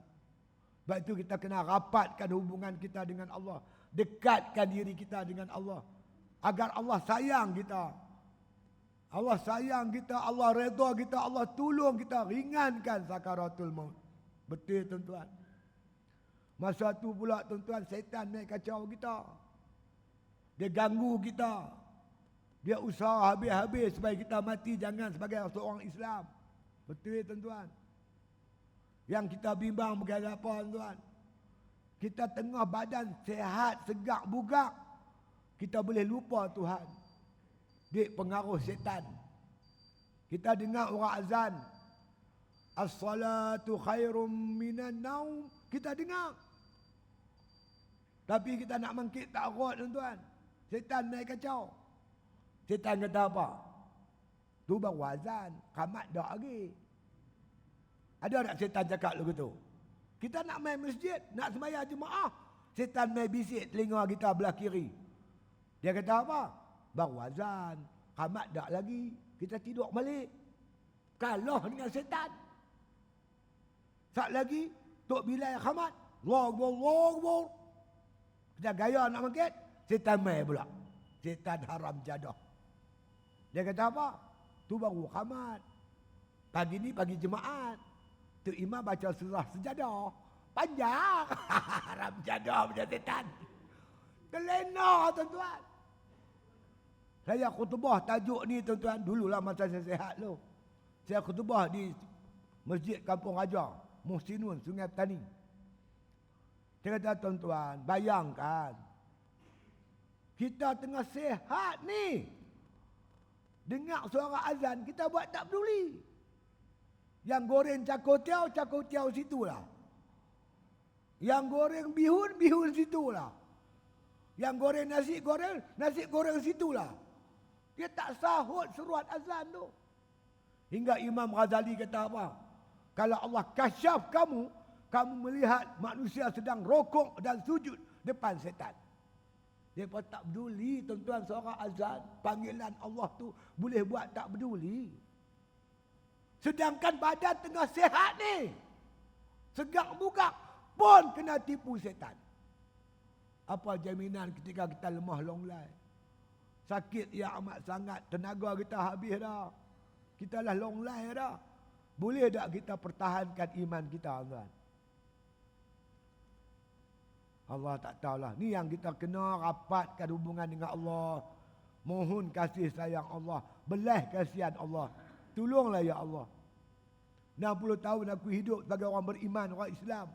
Sebab itu kita kena rapatkan hubungan kita dengan Allah. Dekatkan diri kita dengan Allah. Agar Allah sayang kita. Allah sayang kita, Allah redha kita, Allah tolong kita, ringankan sakaratul maut. Betul tuan-tuan. Masa tu pula tuan-tuan, syaitan naik kacau kita. Dia ganggu kita. Dia usaha habis-habis supaya kita mati jangan sebagai seorang Islam. Betul tuan-tuan. Yang kita bimbang berkata apa tuan-tuan? Kita tengah badan sehat, segak, bugak. Kita boleh lupa Tuhan. Dia pengaruh setan. Kita dengar orang azan. As-salatu khairum minan naum. Kita dengar. Tapi kita nak mangkit tak kuat tuan-tuan. Setan naik kacau. Setan kata apa? Tu baru azan. Qamat dah lagi. Ada tak setan cakap lagu tu? Kita nak main masjid, nak sembahyang jemaah. Setan main bisik telinga kita belah kiri. Dia kata apa? Baru azan. Qamat dah lagi. Kita tidur balik. Kalah dengan setan. Sat lagi, Tok Bilal qamat. Allah. Kita gaya nak mangkit. Setan main pula. Setan haram jadah. Dia kata apa? Tu baru qamat. Pagi ni pagi jemaat. Tu imam baca surah sejadah. Panjang. Haram jadah macam setan. Terlena tuan-tuan. Saya khutbah tajuk ni tuan-tuan. Dululah masa saya sihat tu. Saya khutbah di Masjid Kampung Raja. Muhsinun, Sungai Petani. Saya kata tuan-tuan, bayangkan. Kita tengah sihat ni. Dengar suara azan, kita buat tak peduli. Yang goreng cakotiau situlah. Yang goreng bihun situlah. Yang goreng nasi goreng situlah. Dia tak sahut suruhan azan tu. Hingga Imam Ghazali kata apa? Kalau Allah kasyaf kamu melihat manusia sedang rokok dan sujud depan setan. Dia pun tak peduli tuan-tuan suara azan. Panggilan Allah tu boleh buat tak peduli. Sedangkan badan tengah sihat ni. Segak bugak pun kena tipu setan. Apa jaminan ketika kita lemah longlai? Sakit yang amat sangat. Tenaga kita habis dah. Kita lah longlai dah. Boleh tak kita pertahankan iman kita tuan? Allah tak tahulah. Ni yang kita kena rapatkan hubungan dengan Allah. Mohon kasih sayang Allah. Belah kasihan Allah. Tolonglah ya Allah. 60 tahun aku hidup sebagai orang beriman, orang Islam.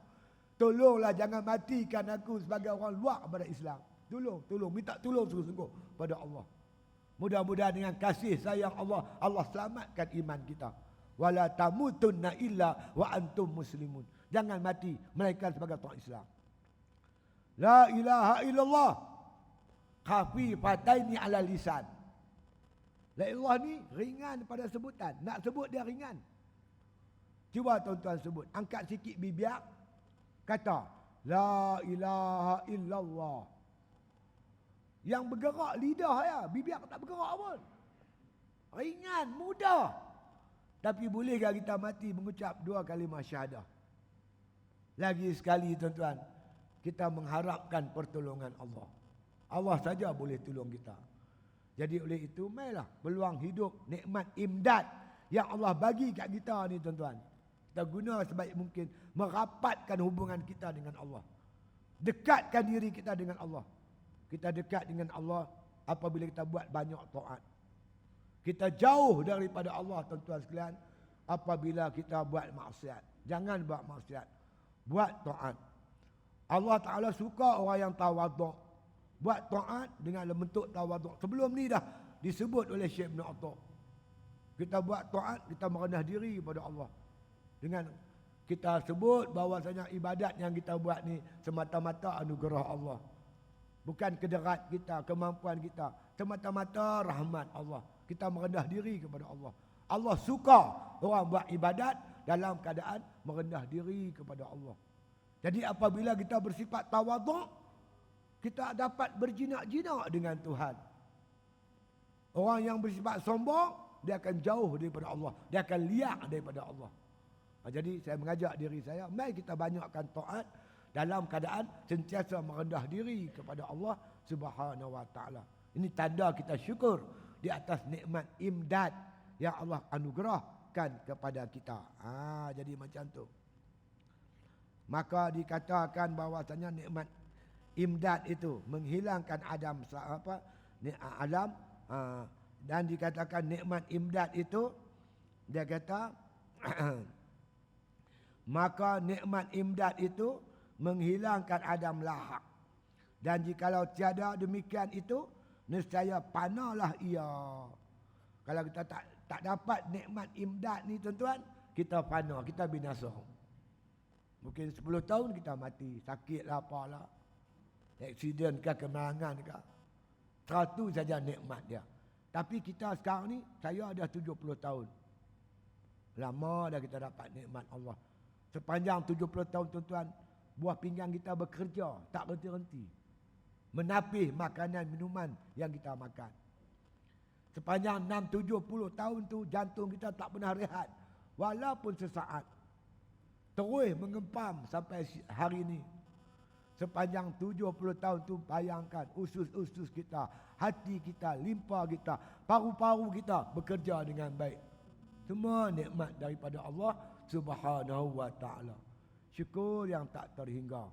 Tolonglah jangan matikan aku sebagai orang luar pada Islam. Tolong. Minta tolong sungguh-sungguh pada Allah. Mudah-mudahan dengan kasih sayang Allah, Allah selamatkan iman kita. Wala tamutunna illa wa antum muslimun. Jangan mati melainkan sebagai orang Islam. La ilaha illallah. Khafifataini ala lisan. La ilallah ni ringan pada sebutan. Nak sebut dia ringan. Cuba tuan-tuan sebut. Angkat sikit bibir. Kata. La ilaha illallah. Yang bergerak lidah ya. Bibir tak bergerak pun. Ringan, mudah. Tapi bolehkah kita mati mengucap 2 kalimah syahadah? Lagi sekali tuan-tuan. Kita mengharapkan pertolongan Allah. Allah saja boleh tolong kita. Jadi oleh itu, mailah peluang hidup, nikmat imdad yang Allah bagi kat kita ni tuan-tuan. Kita guna sebaik mungkin merapatkan hubungan kita dengan Allah. Dekatkan diri kita dengan Allah. Kita dekat dengan Allah apabila kita buat banyak taat. Kita jauh daripada Allah tuan-tuan sekalian apabila kita buat maksiat. Jangan buat maksiat. Buat taat. Allah Ta'ala suka orang yang tawaduk. Buat taat dengan bentuk tawaduk. Sebelum ni dah disebut oleh Syekh Ibn Atta'. Kita buat taat, kita merendah diri kepada Allah. Dengan kita sebut bahawasanya ibadat yang kita buat ni semata-mata anugerah Allah. Bukan kederat kita, kemampuan kita. Semata-mata rahmat Allah. Kita merendah diri kepada Allah. Allah suka orang buat ibadat dalam keadaan merendah diri kepada Allah. Jadi apabila kita bersifat tawaduk, kita dapat berjinak-jinak dengan Tuhan. Orang yang bersifat sombong, dia akan jauh daripada Allah. Dia akan liak daripada Allah. Jadi saya mengajak diri saya, mari kita banyakkan taat dalam keadaan sentiasa merendah diri kepada Allah Subhanahu wa taala. Ini tanda kita syukur di atas nikmat imdad yang Allah anugerahkan kepada kita. Jadi macam tu. Maka dikatakan bahawasanya nikmat imdad itu menghilangkan alam dan dikatakan nikmat imdad itu dia kata maka nikmat imdad itu menghilangkan adam lahak. Dan jikalau tiada demikian itu, nescaya panahlah ia. Kalau kita tak dapat nikmat imdad ni tuan-tuan, kita panah, kita binasa. Mungkin 10 tahun kita mati, sakit lah apalah. Aksiden ke kemalangan ke. Satu saja nikmat dia. Tapi kita sekarang ni, saya dah 70 tahun. Lama dah kita dapat nikmat Allah. Sepanjang 70 tahun tuan-tuan, buah pinggang kita bekerja, tak berhenti-henti. Menapih makanan, minuman yang kita makan. Sepanjang 6-70 tahun tu, jantung kita tak pernah rehat. Walaupun sesaat. Terus mengempam sampai hari ini. Sepanjang 70 tahun tu, bayangkan usus-usus kita, hati kita, limpa kita, paru-paru kita bekerja dengan baik. Semua nikmat daripada Allah Subhanahu wa taala. Syukur yang tak terhingga.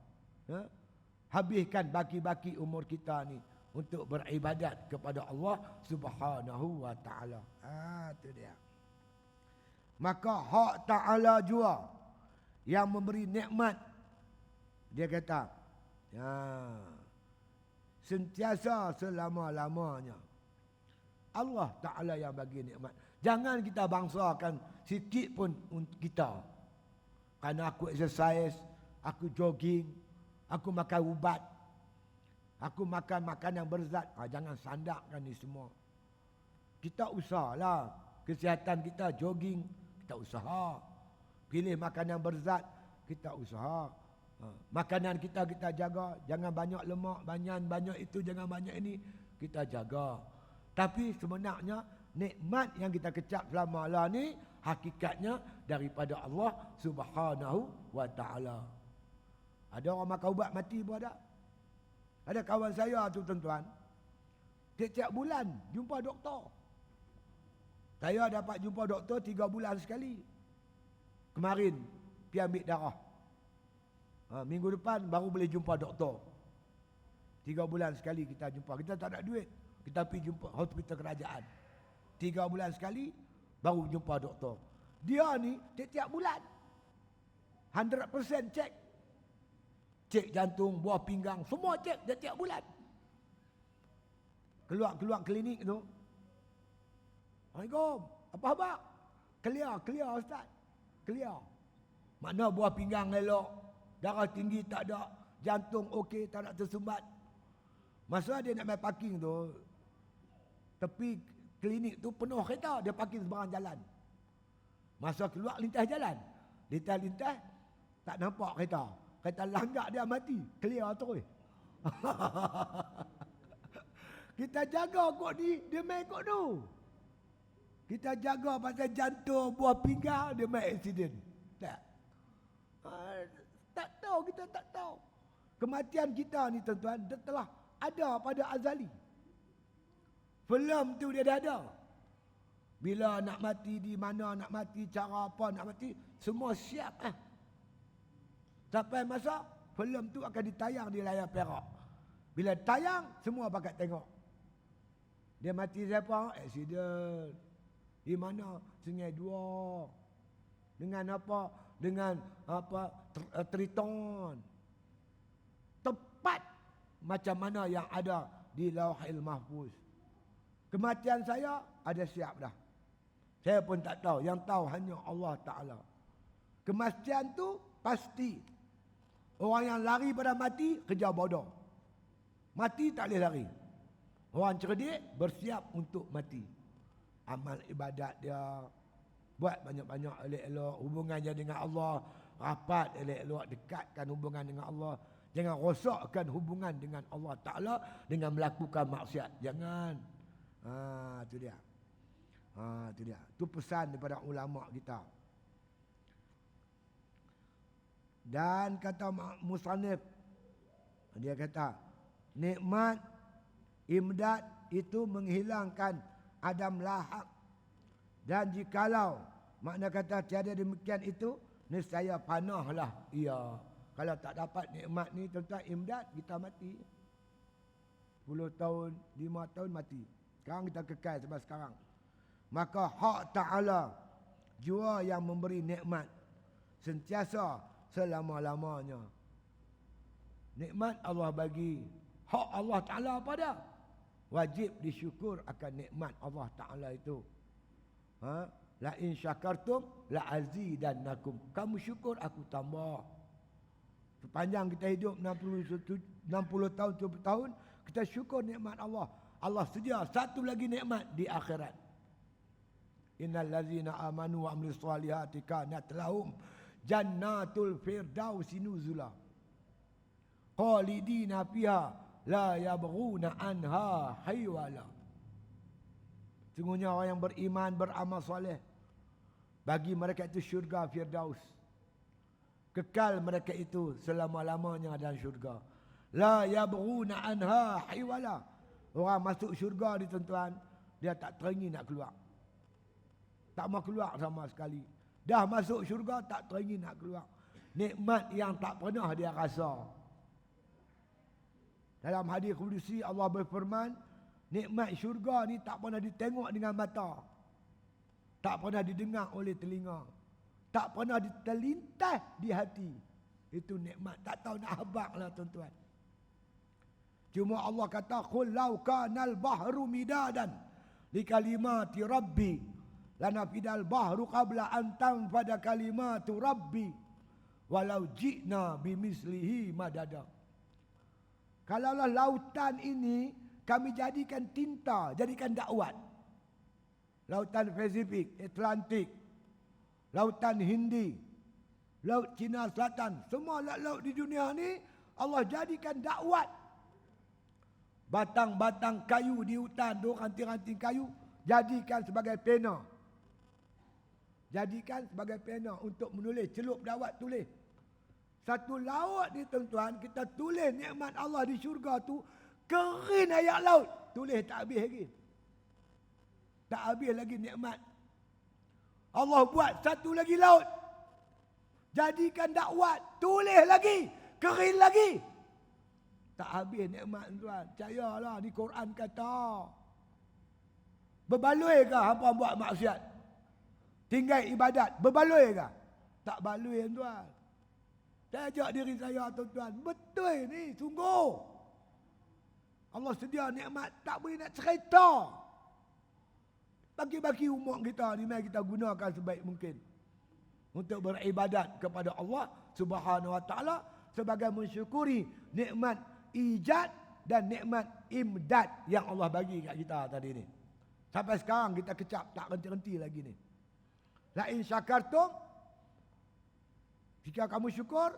Habiskan baki-baki umur kita ni untuk beribadat kepada Allah Subhanahu wa taala. Itu dia. Maka hak taala jua yang memberi nikmat, dia kata, sentiasa selama-lamanya. Allah Ta'ala yang bagi nikmat. Jangan kita bangsakan sikit pun kita. Kerana aku exercise, aku jogging, aku makan ubat, aku makan makanan berzat. Jangan sandakkan ni semua. Kita usahalah. Kesihatan kita jogging, kita usaha. Pilih makanan berzat, kita usaha. Makanan kita jaga. Jangan banyak lemak, banyak itu, jangan banyak ini. Kita jaga. Tapi sebenarnya nikmat yang kita kecap selama ni hakikatnya daripada Allah Subhanahu wa taala. Ada orang makan ubat mati pun ada. Ada kawan saya tu tuan-tuan, tiap-tiap bulan jumpa doktor. Saya dapat jumpa doktor 3 bulan sekali. Kemarin pergi ambil darah. Minggu depan baru boleh jumpa doktor. 3 bulan sekali kita jumpa. Kita tak ada duit, kita pergi jumpa hospital kerajaan. 3 bulan sekali baru jumpa doktor. Dia ni tiap-tiap bulan 100% cek. Cek jantung, buah pinggang, semua cek tiap-tiap bulan. Keluar klinik tu. Assalamualaikum. Apa khabar? Clear ustaz. Clear. Mana buah pinggang elok, darah tinggi tak ada, jantung okey, tak ada tersumbat. Masa dia nak main parking tu, tepi klinik tu penuh kereta, dia parking seberang jalan. Masa keluar lintas jalan, lintas tak nampak kereta. Kereta langgak dia mati, clear terus. Kita jaga kot ni, dia main kot tu. Kita jaga pasal jantung, buah pinggang, dia main accident. Tak tahu, kita tak tahu. Kematian kita ni tuan-tuan, dia telah ada pada azali. Filem tu dia dah ada. Bila nak mati, di mana nak mati, cara apa nak mati, semua siap. Sampai masa filem tu akan ditayang di layar perak. Bila tayang, semua bakat tengok. Dia mati siapa? Accident. Di mana? Sungai Dua. Dengan apa? Dengan apa? Triton. Tepat macam mana yang ada di Lauhil Mahfuz. Kematian saya ada siap dah. Saya pun tak tahu. Yang tahu hanya Allah Ta'ala. Kematian tu pasti. Orang yang lari pada mati, kerja bodoh. Mati tak boleh lari. Orang cerdik bersiap untuk mati. Amal ibadat dia, buat banyak-banyak elok-elok, hubungannya dengan Allah rapat, elok-elok, dekatkan hubungan dengan Allah. Jangan rosakkan hubungan dengan Allah Ta'ala dengan melakukan maksiat. Jangan. Tu dia. Tu dia. Tu pesan daripada ulama kita. Dan kata musannif, dia kata nikmat imdad itu menghilangkan adam lahap. Dan jikalau makna kata tiada demikian itu, nescaya panahlah ia. Kalau tak dapat nikmat ni tuan-tuan imdad, kita mati. 10 tahun, 5 tahun mati. Sekarang kita kekal sampai sekarang. Maka hak Ta'ala, jua yang memberi nikmat sentiasa selama-lamanya. Nikmat Allah bagi, hak Allah Ta'ala pada. Wajib disyukur akan nikmat Allah Ta'ala itu. La in syakartum la azidannakum. Kamu syukur, aku tambah. Sepanjang kita hidup 60 tahun, 70 tahun, kita syukur nikmat Allah. Allah sedia satu lagi nikmat di akhirat. Innal ladzina amanu wa amilus solihati kanat lahum jannatul firdausi nuzula. Khalidina fiha la yabghuna anha haywala. Sungguhnya orang yang beriman, beramal soleh, bagi mereka itu syurga Firdaus. Kekal mereka itu selama-lamanya dalam syurga. La yabghuna anha hiwala. Orang masuk syurga ni tuan-tuan, dia tak teringin nak keluar. Tak mau keluar sama sekali. Dah masuk syurga tak teringin nak keluar. Nikmat yang tak pernah dia rasa. Dalam hadis qudsi Allah berfirman, nikmat syurga ni tak pernah ditengok dengan mata. Tak pernah didengar oleh telinga. Tak pernah terlintas di hati. Itu nikmat. Tak tahu nak habaqlah tuan-tuan. Cuma Allah kata, qul law kanal bahru midadan li kalimati rabbi lanafidal bahru qabla an tanfada kalimatu rabbi walau ji'na bimislihi madada. Kalaulah lautan ini kami jadikan tinta, jadikan dakwat. Lautan Pasifik, Atlantik, Lautan Hindi, Laut Cina Selatan, semua laut-laut di dunia ni Allah jadikan dakwat. Batang-batang kayu di hutan, ranting-ranting kayu, jadikan sebagai pena. Jadikan sebagai pena untuk menulis, celup dakwat tulis. Satu laut ni tuan-tuan, kita tulis nikmat Allah di syurga tu, kering ayat laut. Tulis tak habis lagi. Tak habis lagi nikmat. Allah buat satu lagi laut. Jadikan dakwat. Tulis lagi. Kering lagi. Tak habis nikmat tuan. Percayalah di Quran kata. Berbaloi ke hampa buat maksiat? Tinggal ibadat. Berbaloi ke? Tak baloi tuan. Saya ajak diri saya tuan-tuan. Betul ni. Sungguh. Allah sedia nikmat. Tak boleh nak cerita. Bagi-bagi umur kita ni, mari kita gunakan sebaik mungkin untuk beribadat kepada Allah Subhanahu Wa Taala sebagai mensyukuri nikmat ijad dan nikmat imdad yang Allah bagi kat kita tadi ni. Sampai sekarang kita kecap tak henti-henti lagi ni. La in syakartum, jika kamu syukur,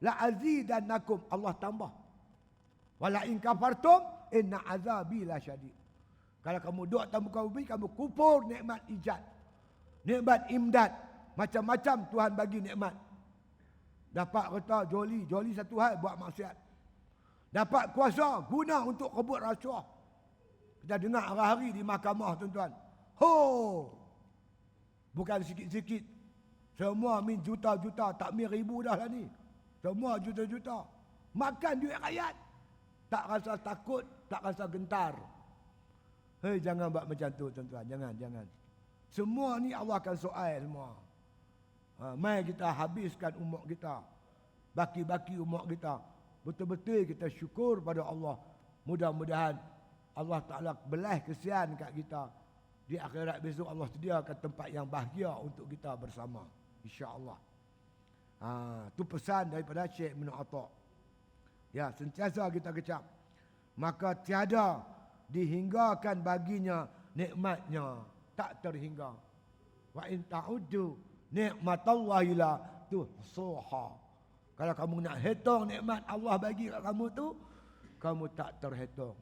la azidannakum, Allah tambah. Wa la in kafartum inna azabi lasyadid. Kalau kamu duduk atas muka bumi, kamu kufur nikmat ijad. Nikmat imdad. Macam-macam Tuhan bagi nikmat. Dapat kata joli satu hal buat maksiat. Dapat kuasa guna untuk rebut rasuah. Kita dengar hari-hari di mahkamah tuan-tuan. Bukan sikit-sikit. Semua min juta-juta, tak min ribu dah lah ni. Semua juta-juta. Makan duit rakyat. Tak rasa takut, tak rasa gentar. Hei, jangan buat macam tu tuan-tuan. Jangan. Semua ni Allah akan soal semua. Mari kita habiskan umur kita. Baki-baki umur kita. Betul-betul kita syukur pada Allah. Mudah-mudahan Allah Ta'ala belah kesian kat kita. Di akhirat besok Allah sediakan tempat yang bahagia untuk kita bersama. InsyaAllah. Itu pesan daripada Syekh Ibn Atta'. Ya, sentiasa kita kecap. Maka tiada dihinggakan baginya nikmatnya, tak terhingga. Wa in ta'uddu nikmatallahi la tuhsuha. Kalau kamu nak hitung nikmat Allah bagi kat kamu tu, kamu tak terhitung.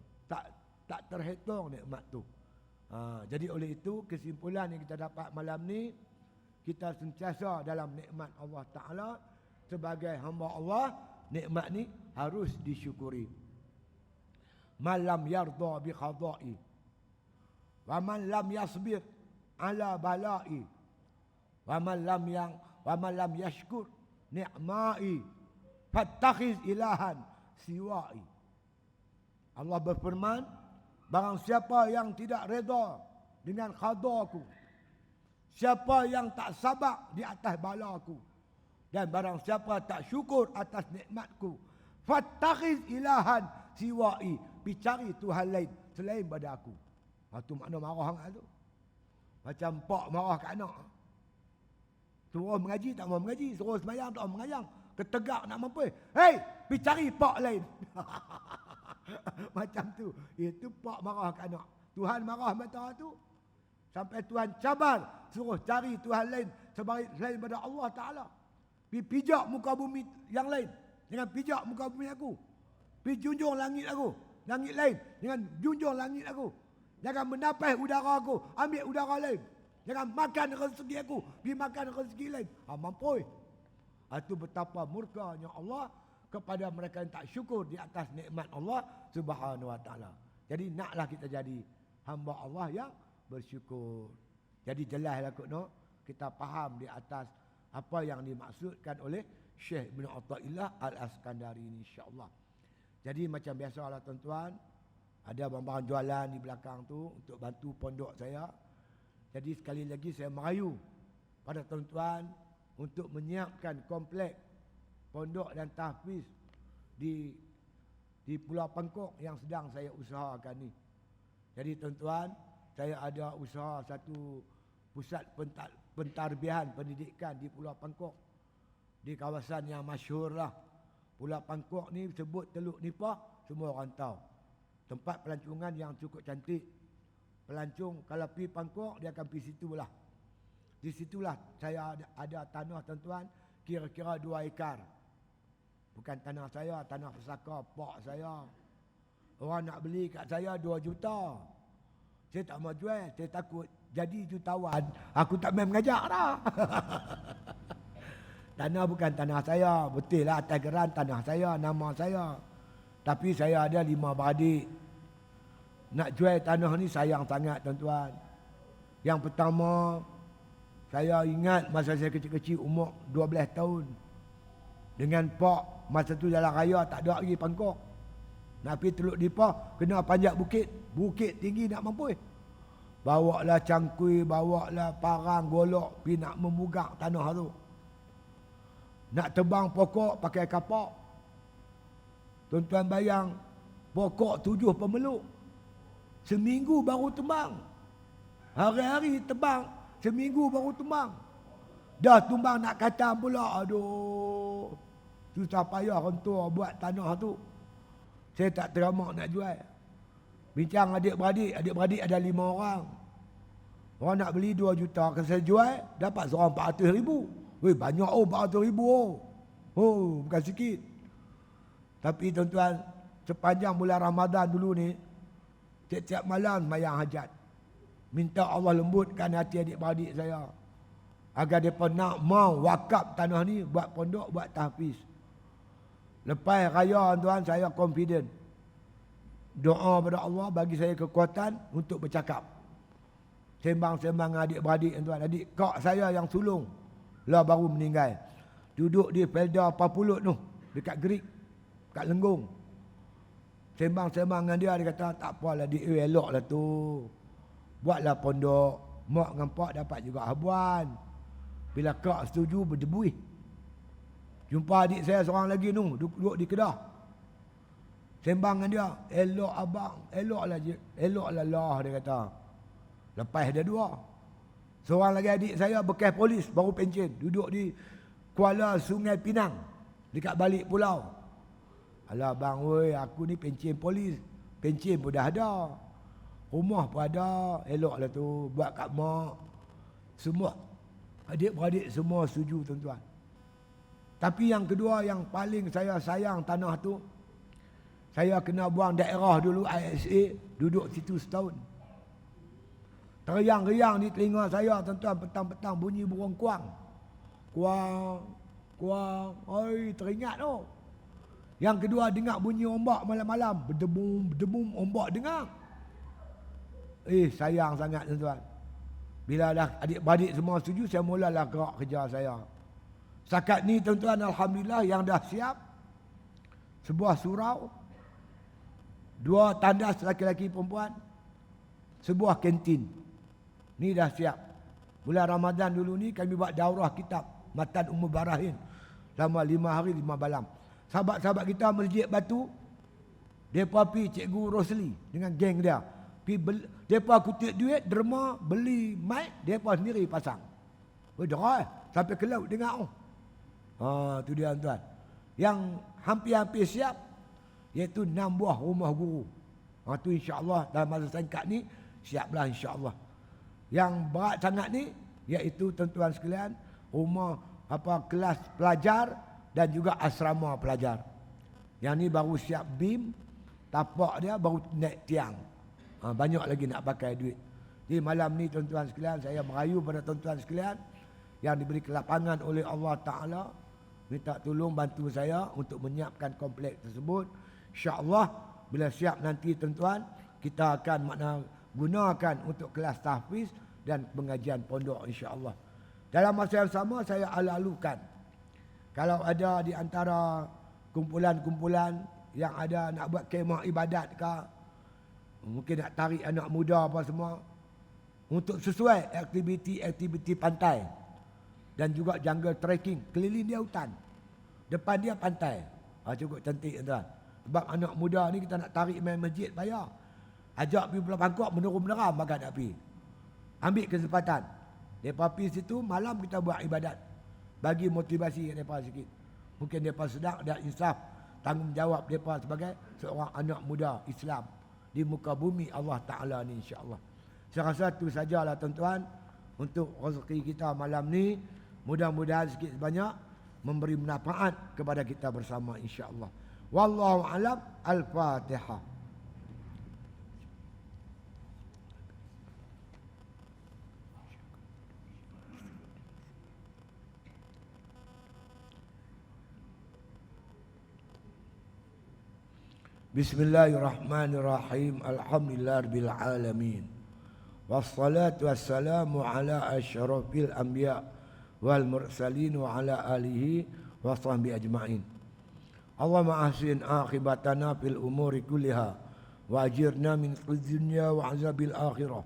Tak terhitung nikmat tu. Jadi oleh itu kesimpulan yang kita dapat malam ni, kita sentiasa dalam nikmat Allah Ta'ala. Sebagai hamba Allah, nikmat ni harus disyukuri. Man lam yarda bi khada'i wa man lam yasbir ala bala'i wa man lam yashkur ni'ma'i fattakhiz ilahan siwa'i. Allah berfirman, barang siapa yang tidak reda dengan qadaku, siapa yang tak sabar di atas balaku, dan barang siapa tak syukur atas nikmatku, fattakhiz ilahan siwa'i, cari Tuhan lain selain pada aku. Itu makna marah hang tu. Macam pak marah kat anak. Suruh mengaji tak mau mengaji, suruh sembahyang tak mau sembahyang, ketegak nak mampu. Hei, pergi cari pak lain. Macam tu. Itu pak marah kat anak. Tuhan marah mata tu. Sampai Tuhan cabar suruh cari Tuhan lain selain pada Allah Ta'ala. Pergi pijak muka bumi yang lain, jangan pijak muka bumi aku. Pergi junjung langit aku, langit lain, jangan junjung langit aku. Jangan menapas udara aku, ambil udara lain. Jangan makan rezeki aku, pergi makan rezeki lain. Mampu. Itu betapa murkanya Allah kepada mereka yang tak syukur di atas nikmat Allah Subhanahu Wa Ta'ala. Jadi naklah kita jadi hamba Allah yang bersyukur. Jadi jelaslah kita faham di atas apa yang dimaksudkan oleh Syekh bin Athaillah Al-Askandari ini, insya-Allah. Jadi macam biasalah tuan-tuan, ada barang-barang jualan di belakang tu untuk bantu pondok saya. Jadi sekali lagi saya merayu pada tuan-tuan untuk menyiapkan komplek pondok dan tahfiz di Pulau Pangkok yang sedang saya usahakan ni. Jadi tuan-tuan, saya ada usaha satu pusat pentarbiahan pendidikan di Pulau Pangkok, di kawasan yang masyhur lah. Pulau Pangkok ni sebut Teluk Nipah, semua orang tahu. Tempat pelancongan yang cukup cantik. Pelancong kalau pergi Pangkok, dia akan pergi situ lah. Di situlah saya ada tanah tuan-tuan, kira-kira 2 ekar. Bukan tanah saya, tanah pesaka pak saya. Orang nak beli kat saya 2 juta. Saya tak mau jual, saya takut jadi jutawan. Aku tak main mengajak dah. Tanah bukan tanah saya, betul lah atas geran tanah saya, nama saya. Tapi saya ada 5 beradik. Nak jual tanah ni sayang sangat tuan-tuan. Yang pertama, saya ingat masa saya kecil-kecil umur 12 tahun. Dengan pak, masa tu jalan raya tak ada lagi Pangkok. Nak pergi Teluk Nipah, kena panjat bukit. Bukit tinggi nak mampu. Bawa lah cangkui, bawa lah parang, golok, pergi nak memugak tanah tu. Nak tebang pokok pakai kapak. Tuan-tuan bayang, pokok 7 pemeluk. Seminggu baru tembang. Hari-hari tebang, seminggu baru tembang. Dah tumbang nak kacang pula. Aduh. Susah payah orang tua buat tanah tu. Saya tak teramak nak jual. Bincang adik-beradik ada 5 orang. Orang nak beli 2 juta. Kalau saya jual, dapat seorang 400 ribu. Weh, banyak 400 ribu. Oh, bukan sikit. Tapi tuan-tuan, sepanjang bulan Ramadan dulu ni, tiap-tiap malam sembahyang hajat. Minta Allah lembutkan hati adik-beradik saya. Agar mereka nak mau wakaf tanah ni buat pondok, buat tahfiz. Lepas raya tuan, saya confident. Doa pada Allah bagi saya kekuatan untuk bercakap. Sembang-sembang adik-beradik tuan. Adik kak saya yang sulung lah baru meninggal. Duduk di Felda Papulut tu, dekat Gerik, kat Lenggong. Sembang-sembang dengan dia kata tak apalah dik, eloklah tu. Buatlah pondok. Mak dengan pak dapat juga habuan. Bila kak setuju berdebuih. Jumpa adik saya seorang lagi tu, duduk di Kedah. Sembang dengan dia, elok abang, eloklah lah dia kata. Lepas dia 2. Seorang lagi adik saya bekas polis baru pencen, duduk di Kuala Sungai Pinang dekat balik pulau. Alah bang, woi, aku ni pencen polis. Pencen pun dah ada. Rumah pun ada, eloklah tu buat kat mak. Semua adik-beradik semua setuju tuan-tuan. Tapi yang kedua yang paling saya sayang tanah tu, saya kena buang daerah dulu ISA, duduk situ setahun. Teriang-riang di telinga saya tuan-tuan, petang-petang bunyi burung kuang. Kuang, kuang, oi teringat tu. Yang kedua dengar bunyi ombak malam-malam, berdebum, berdebum, ombak dengar. Sayang sangat tuan-tuan. Bila dah adik-beradik semua setuju, saya mulalah gerak kerja saya. Setakat ni tuan-tuan, alhamdulillah yang dah siap sebuah surau, 2 tandas laki-laki perempuan, sebuah kantin. Ni dah siap. Bulan Ramadan dulu ni kami buat daurah kitab Matan Ummul Barahin selama 5 hari 5 malam. Sahabat-sahabat kita Masjid Batu, depa pi Cikgu Rosli dengan geng dia. Depa kutip duit, derma, beli mic, depa sendiri pasang. Berderai sampai ke laut dengar. Tu dia tuan. Yang hampir-hampir siap iaitu 6 buah rumah guru. Tu insya-Allah dalam masa singkat ni siaplah insya-Allah. Yang berat sangat ni iaitu tuan-tuan sekalian, rumah kelas pelajar dan juga asrama pelajar. Yang ni baru siap BIM, tapak dia baru naik tiang. Banyak lagi nak pakai duit. Jadi malam ni tuan-tuan sekalian, saya merayu pada tuan-tuan sekalian yang diberi kelapangan oleh Allah Ta'ala, minta tolong bantu saya untuk menyiapkan kompleks tersebut. InsyaAllah bila siap nanti tuan-tuan, kita akan gunakan untuk kelas tahfiz dan pengajian pondok insya-Allah. Dalam masa yang sama saya ala-alukan, kalau ada di antara kumpulan-kumpulan yang ada nak buat kemah ibadat ke, mungkin nak tarik anak muda apa semua, untuk sesuai aktiviti pantai dan juga jungle trekking, keliling dia hutan, depan dia pantai. Cukup cantik tuan. Sebab anak muda ni kita nak tarik main masjid payah. Ajak pergi Pulau Bangkok, menurun-meneram bagai nak pergi. Ambil kesempatan. Mereka pergi situ, malam kita buat ibadat. Bagi motivasi mereka sikit. Mungkin mereka sedang dan insaf tanggungjawab mereka sebagai seorang anak muda Islam di muka bumi Allah Ta'ala ni insya-Allah. Saya rasa itu sajalah tuan-tuan untuk rezeki kita malam ni. Mudah-mudahan sikit sebanyak memberi manfaat kepada kita bersama insya-Allah. Wallahu a'lam. Al-Fatihah. Bismillahirrahmanirrahim. Alhamdulillahirabbil alamin. Wassalatu wassalamu ala asyrafil anbiya wal mursalin wa ala alihi wa sahbihi ajma'in. Allahumma ahsin akhibatana fil umuri kulliha wa ajirna min khizyi dunya wa azabil akhirah.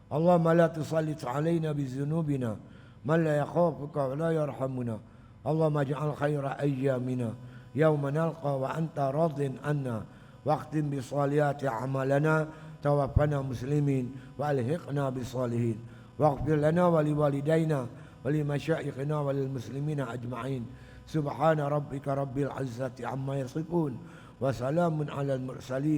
Allahumma la tusallit alaina bi dzunubina man la yakhafuka wa la yarhamuna. Allahumma ij'al khaira ayyamina yawma nalqa wa anta radin anna. Waqtim bi salihati amalana, tawaffana muslimin wa alhiqna bis salihin. Waghfir lana wa liwalidayna wa limasyayikhina wa lil muslimina ajma'in. Subhana rabbika rabbil izzati amma yasifun wa salamun alal mursalin